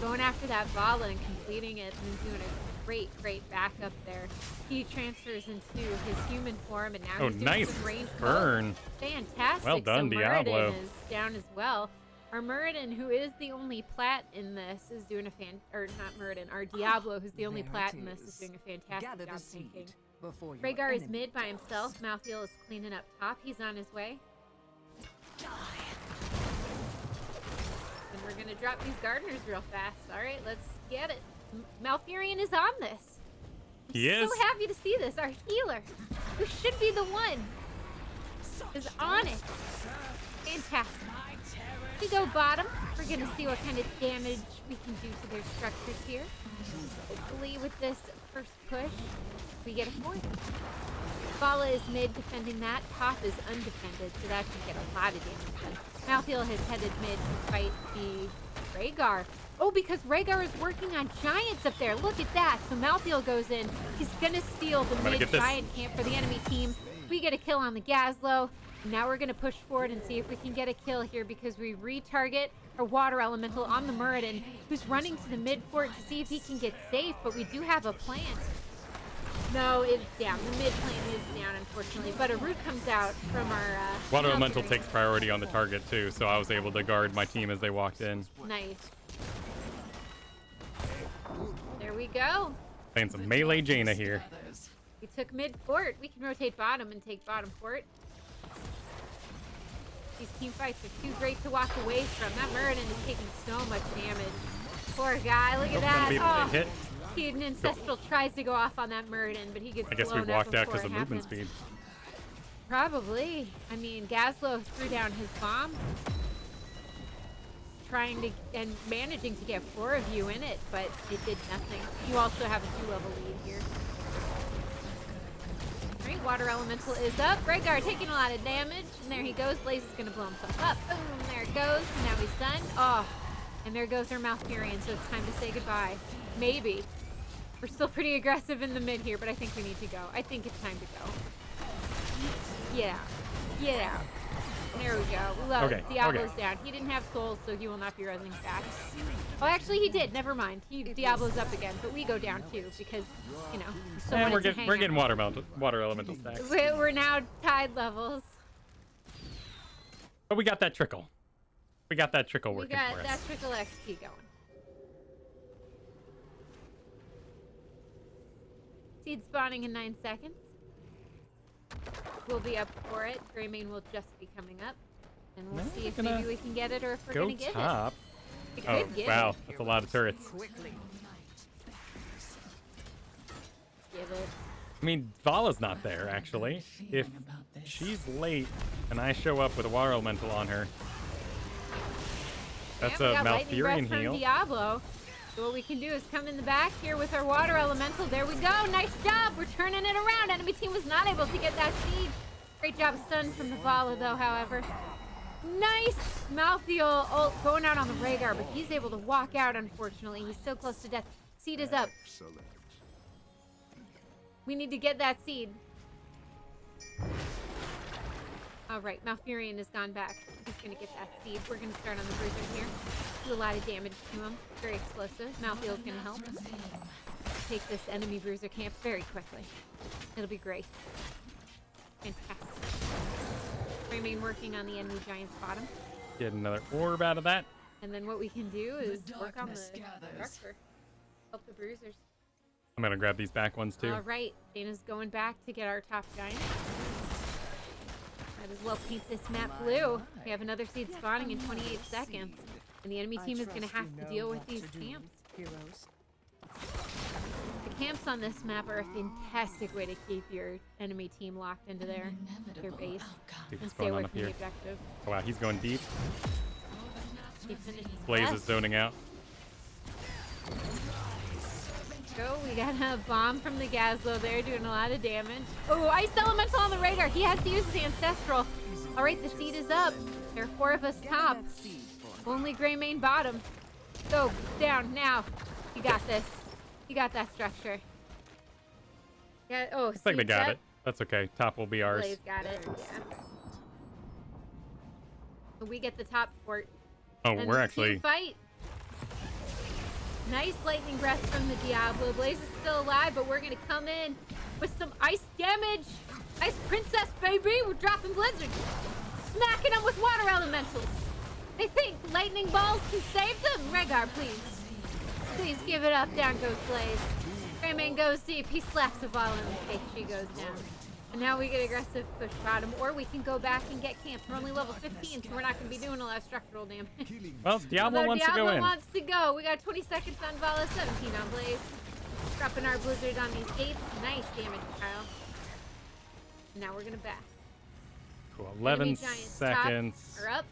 going after that Vala and completing it and doing a great, great backup there. He transfers into his human form, and now Oh, he's doing nice some range burn. Fantastic. Well done, so Diablo. Muradin is down as well. Our Muradin, who is the only plat in this, is doing a or not Muradin, our Diablo, who's the only There plat it in this, is is. doing a fantastic Gather job the seed tanking. before your Rhaegar is enemy mid by does. himself. Malthael is cleaning up top. He's on his way. And we're gonna drop these gardeners real fast. All right, let's get it. Malfurion is on this. He is. So happy to see this. Our healer, who should be the one. So is on it. Fantastic. We go bottom. We're going to see what kind of damage we can do to their structures here. Hopefully with this first push, we get a fourth. Bala is mid defending that. Top is undefended, so that should get a lot of damage done. Malthael has headed mid to fight the Rhaegar. Oh, because Rhaegar is working on giants up there. Look at that. So Malthael goes in. He's going to steal the mid giant camp for the enemy team. We get a kill on the Gazlo. Now we're going to push forward and see if we can get a kill here because we retarget our water elemental on the Muradin, who's running to the mid fort to see if he can get safe, but we do have a plant. No, it's down. The mid plant is down, unfortunately, but a root comes out from our... Water elemental takes priority on the target, too, so I was able to guard my team as they walked in. Nice. There we go. Playing some melee Jaina here. We took mid fort. We can rotate bottom and take bottom fort. These team fights are too great to walk away from. That Muradin is taking so much damage. Poor guy. Look at that. Oh, hit. An Ancestral tries to go off on that Muradin, but he gets I guess we walked out because of movement speed. Probably. I mean, Gazlo threw down his bomb. Trying to and managing to get 4 of you in it, but it did nothing. You also have a 2-level lead here. Alright, water elemental is up. Rhaegar taking a lot of damage, and there he goes. Blaze is gonna blow himself up. Boom, there it goes. And now he's done. Oh, and there goes our Malfurion, so it's time to say goodbye. Maybe. We're still pretty aggressive in the mid here, but I think we need to go. I think it's time to go. Get out. Get out. There we go. Love okay, Diablo's down. He didn't have souls, so he will not be resing back. Oh, actually, he did. Never mind. Diablo's up again, but we go down too because, you know, and we're getting water elemental stacks. We're now tied levels. But we got that trickle. We got that trickle working for us. We got that trickle XP going. Seed spawning in 9 seconds. We'll be up for it. Greymane will just be coming up. And we'll see if maybe we can get it or if we're going to get top. it. Oh, wow. That's a lot of turrets. Give it. I mean, Vala's not there, actually. If she's late and I show up with a water elemental on her, that's a Malfurion heal. From Diablo. So what we can do is come in the back here with our water elemental. There we go. Nice job. We're turning it around. Enemy team was not able to get that seed. Great job stun from the Vala, though, however. Nice Malthael ult going out on the Rhaegar, but he's able to walk out, unfortunately. He's so close to death. Seed is up. Excellent. We need to get that seed. All right, Malfurion has gone back. He's going to get that seed. We're going to start on the Bruiser here. Do a lot of damage to him. Very explosive. Malthael's going to help take this enemy Bruiser camp very quickly. It'll be great. Fantastic. Greymane working on the enemy Giant's bottom. Get another orb out of that. And then what we can do is work on the structure. Help the Bruisers. I'm going to grab these back ones, too. All right. Dana's going back to get our top Giant. Might as well paint this map blue. We have another seed spawning in 28 seconds. And the enemy team is going to have to deal with these camps. The camps on this map are a fantastic way to keep your enemy team locked into their base. And stay away from the objective. Oh, wow, he's going deep. Blaze is zoning out. Go. We got a bomb from the Gazlo there doing a lot of damage. Oh, Ice Elemental on the Rhaegar. He has to use his Ancestral. All right, the seed is up. There are 4 of us top. Only Greymane bottom. Go down now. You got this. You got that structure. Yeah. Oh, looks like they got it. That's okay. Top will be ours. Blaze got it. Yeah. So we get the top fort. Oh, and we're actually team fight. Nice lightning breath from the Diablo. Blaze is still alive, but we're gonna come in with some ice damage. Ice Princess, baby. We're dropping blizzards. Smacking them with water elementals. They think lightning balls can save them. Rhaegar, please. Please give it up. Down goes Blaze. Greymane goes deep. He slaps the Vala in the face. She goes down. And now we get aggressive push bottom, or we can go back and get camps. We're only level 15, so we're not going to be doing a lot of structural damage. Well, Diablo wants to go in. Diablo wants to go. We got 20 seconds on Vala, 17 on Blaze. Dropping our blizzard on these gates. Nice damage, Kyle. Now we're going to back. cool. 11 giants seconds. Are up.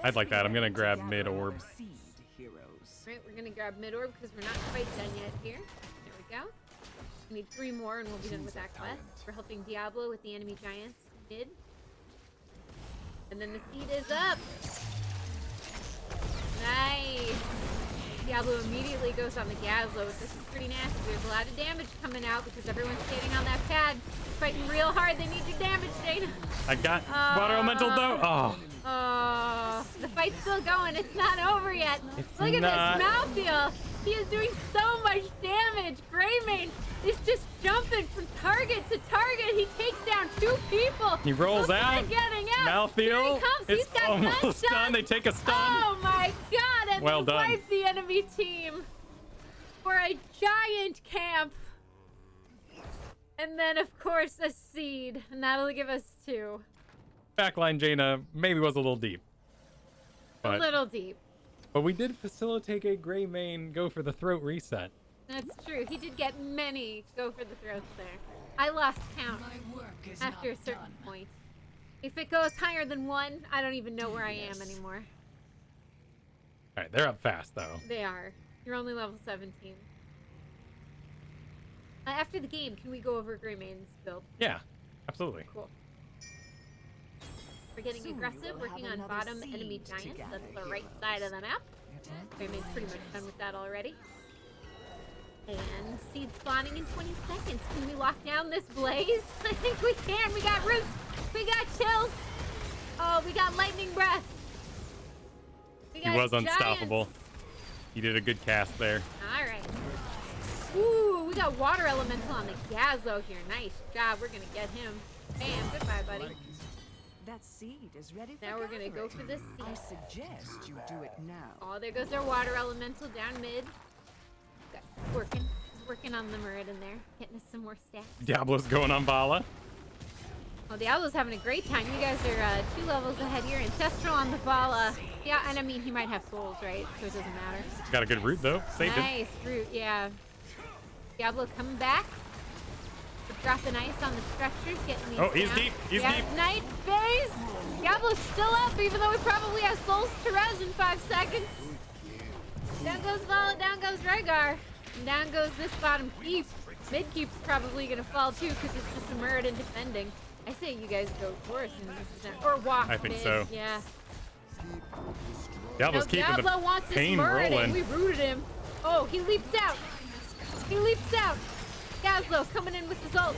I'd like that. I'm gonna grab mid orb. Right, we're gonna grab mid orb because we're not quite done yet here. There we go. We need 3 more and we'll be done with that quest. We're helping Diablo with the enemy giants mid. And then the seed is up. Nice. Diablo immediately goes on the Gazlo. This is pretty nasty. There's a lot of damage coming out because everyone's standing on that pad. Fighting real hard. They need your damage, Dana. I got water elemental though. Oh. Oh, the fight's still going. It's not over yet. It's Look at not. this mouthfeel. He is doing so much damage. Greymane is just jumping from target to target. He takes down 2 people. He rolls Before out. Getting out. Mouthfeel. Here he comes. It's He's got almost gunshots. done. They take a stun. Oh my god. And Well they done. wipe the enemy team for a giant camp. And then, of course, a seed. And that'll give us 2. Backline Jaina maybe was a little deep. A But, little deep. but we did facilitate a Greymane go for the throat reset. That's true. He did get many go for the throats there. I lost count My work is after a not certain done. point. If it goes higher than 1, I don't even know where I am anymore. All right, they're up fast though. They are. You're only level 17. After the game, can we go over Greymane's build? Yeah, absolutely. Cool. We're getting Soon you aggressive, will working have on another bottom enemy seed giants. to That's gather, the right heroes. side of the map. Greymane's pretty much done with that already. And seed spawning in 20 seconds. Can we lock down this blaze? I think we can. We got roots. We got chills. Oh, we got lightning breath. We He got was giants. unstoppable. He did a good cast there. All right. Ooh, we got water elemental on the Gazlo here. Nice job. We're gonna get him. Bam. Goodbye, buddy. That seed is ready for Now we're gonna go gathering. for this I seed. suggest you do it now. Oh, there goes our water elemental down mid. Got working. He's working on the Muradin there. Getting us some more stats. Diablo's going on Vala. Oh, Diablo's having a great time. You guys are 2 levels ahead here. Ancestral on the Vala. Yeah, and I mean, he might have souls, right? So it doesn't matter. Got a good root though. Saved him. Nice root, yeah. Diablo coming back. We're dropping ice on the structures, getting these Oh, he's down. deep. He's yeah, deep. Night phase. Diablo's still up, even though we probably have souls to res in 5 seconds. Down goes Vala, down goes Rhaegar. And down goes this bottom keep. Mid keep's probably gonna fall too, because it's just a Muradin defending. I say you guys go Taurus and this is or walk I think mid. so. Yeah. Diablo's No, keeping Diablo the wants this pain Muradin. rolling. We rooted him. Oh, he leaps out. He leaps out. Gazlo coming in with his ult.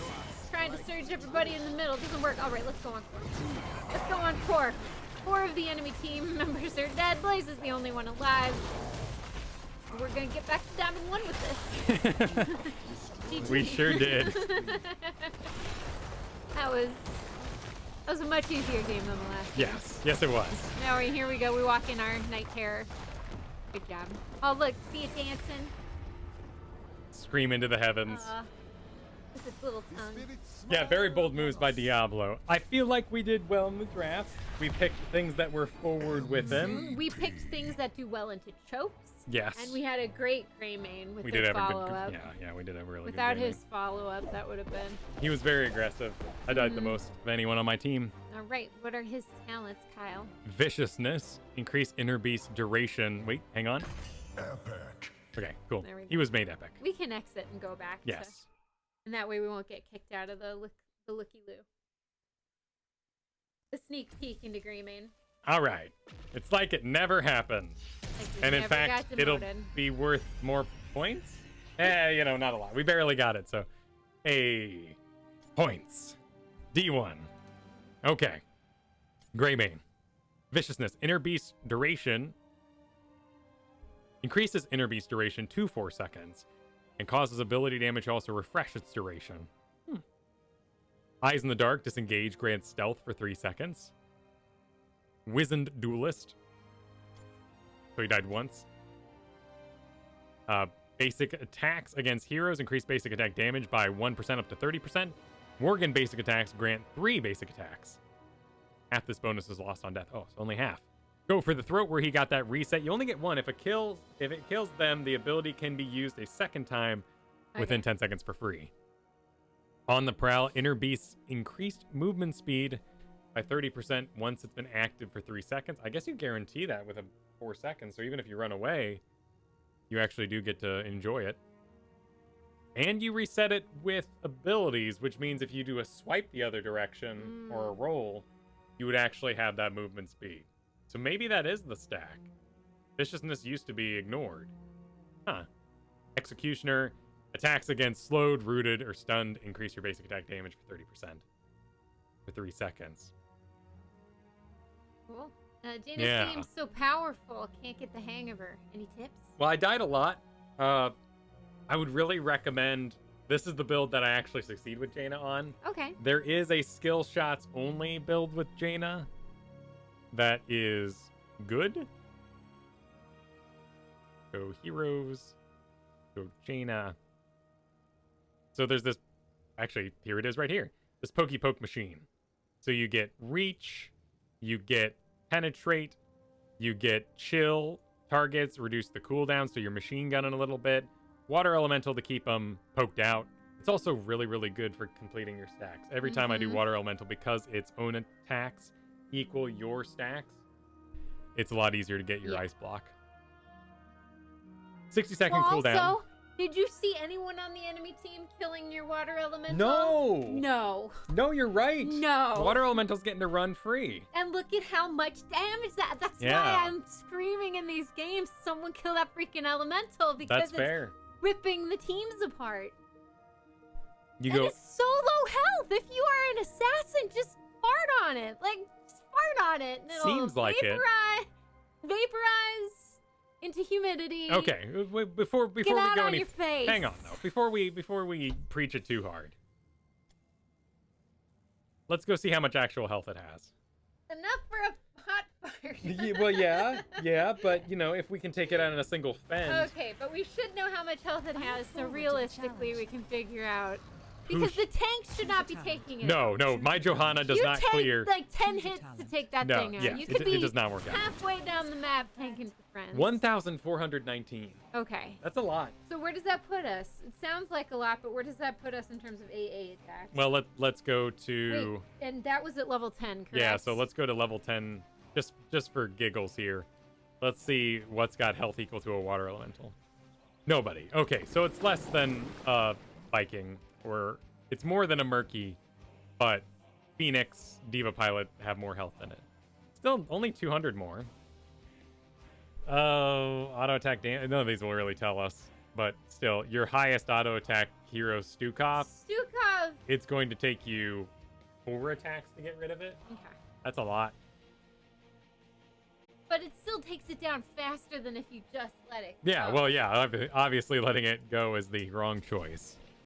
Trying to surge everybody in the middle. Doesn't work. All right, let's go on core. Let's go on core. 4 of the enemy team members are dead. Blaze is the only one alive. We're going to get back to Diamond 1 with this. GG. We sure did. That was a much easier game than the last game. Yes, it was. Now here we go. We walk in our Night Terror. Good job. Oh, look. See it dancing. Scream into the heavens. With its little tongue. Yeah, very bold moves by Diablo. I feel like we did well in the draft. We picked things that were forward with him. We picked things that do well into chokes. Yes. And we had a great Greymane with We his did have a follow-up. good. Yeah, we did have a really Without good. his follow-up, that would have been. He was very aggressive. I died the most of anyone on my team. All right, what are his talents, Kyle? Viciousness, increase inner beast duration. Wait, hang on. Epic. Okay, cool. There we go. He was made epic. We can exit and go back. Yes. And that way we won't get kicked out of the looky-loo. The sneak peek into Greymane. All right. It's like it never happened. Like we And in never fact, got it'll demoted. be worth more points. Not a lot. We barely got it, so. Hey. Points. D1. Okay. Greymane. Viciousness. Inner beast duration. Increases inner beast duration to 4 seconds. And causes ability damage to also refresh its duration. Eyes in the dark. Disengage. Grants stealth for 3 seconds. Wizened Duelist. So he died once. Basic attacks against heroes increase basic attack damage by 1% up to 30%. Morgan basic attacks grant 3 basic attacks. Half this bonus is lost on death. Oh, it's only half. Go for the throat where he got that reset. You only get 1. If it kills them, the ability can be used a second time within 10 seconds for free. On the prowl, inner beasts increased movement speed by 30% once it's been active for 3 seconds. I guess you guarantee that with a 4 seconds. So even if you run away, you actually do get to enjoy it. And you reset it with abilities, which means if you do a swipe the other direction or a roll, you would actually have that movement speed. So maybe that is the stack. Viciousness used to be ignored. Huh. Executioner. Attacks against slowed, rooted, or stunned increase your basic attack damage for 30% for 3 seconds. Cool. Jaina seems so powerful. Can't get the hang of her. Any tips? Well, I died a lot. I would really recommend... This is the build that I actually succeed with Jaina on. Okay. There is a skill shots only build with Jaina that is good. Go heroes. Go Jaina. So there's this, actually, here it is right here. This Pokey Poke machine. So you get reach, you get penetrate, you get chill targets, reduce the cooldown, so you're machine gunning a little bit. Water elemental to keep them poked out. It's also really, really good for completing your stacks. Every time I do water elemental, because its own attacks equal your stacks, it's a lot easier to get your ice block. 60-second cooldown. Also, did you see anyone on the enemy team killing your water elemental? No! No. No, you're right. No. Water elemental's getting to run free. And look at how much damage that's Yeah. why I'm screaming in these games, someone kill that freaking elemental, because That's fair. ripping the teams apart. You And go. it's so low health. If you are an assassin, just fart on it. Like, just fart on it. And it'll Seems like it. vaporize into humidity. Okay, before we Get out go on any, your face. hang on though. Before we preach it too hard, let's go see how much actual health it has. Enough for a hot fire. yeah, but you know, if we can take it out in a single fend. Okay, but we should know how much health it has, so forward to the realistically we challenge. can figure out. Because the tanks should not be taking it. No, my Johanna does you not take clear. like 10 hits to take that No, thing out. yeah, You it- could it be does not work out. halfway down the map tanking for friends. 1,419. Okay. That's a lot. So where does that put us? It sounds like a lot, but where does that put us in terms of AA attacks? Well, let's go to. Wait, and that was at level 10, correct? Yeah, so let's go to level 10, just for giggles here. Let's see what's got health equal to a water elemental. Nobody. Okay, so it's less than Viking, or it's more than a Murky, but Phoenix, Diva Pilot have more health than it. Still only 200 more. Oh, auto attack damage. None of these will really tell us, but still, your highest auto attack hero, Stukov, Stukov! it's going to take you 4 attacks to get rid of it. Okay. That's a lot. But it still takes it down faster than if you just let it Yeah, go. well, yeah, obviously letting it go is the wrong choice.